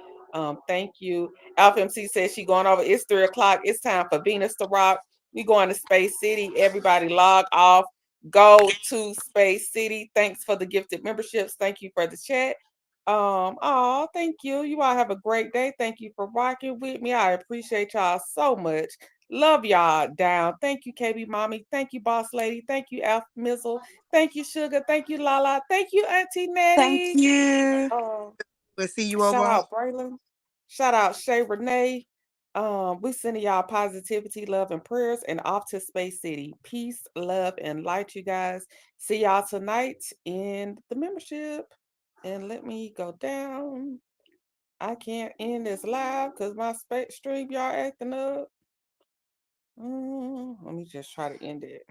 Thank you. Alpha MC says she going over. It's 3 o'clock. It's time for Venus to rock. We going to Space City. Everybody log off. Go to Space City. Thanks for the gifted memberships. Thank you for the chat. Thank you. You all have a great day. Thank you for rocking with me. I appreciate y'all so much. Love y'all down. Thank you, KB Mommy. Thank you, Boss Lady. Thank you, Alf Mizzle. Thank you, Sugar. Thank you, Lala. Thank you, Auntie Thank Nettie. you. We'll see you over Shout on. out Braylon. Shout out Shay Renee. We sending y'all positivity, love, and prayers, and off to Space City. Peace, love, and light, you guys. See y'all tonight in the membership. And let me go down. I can't end this live because my stream y'all acting up. Let me just try to end it.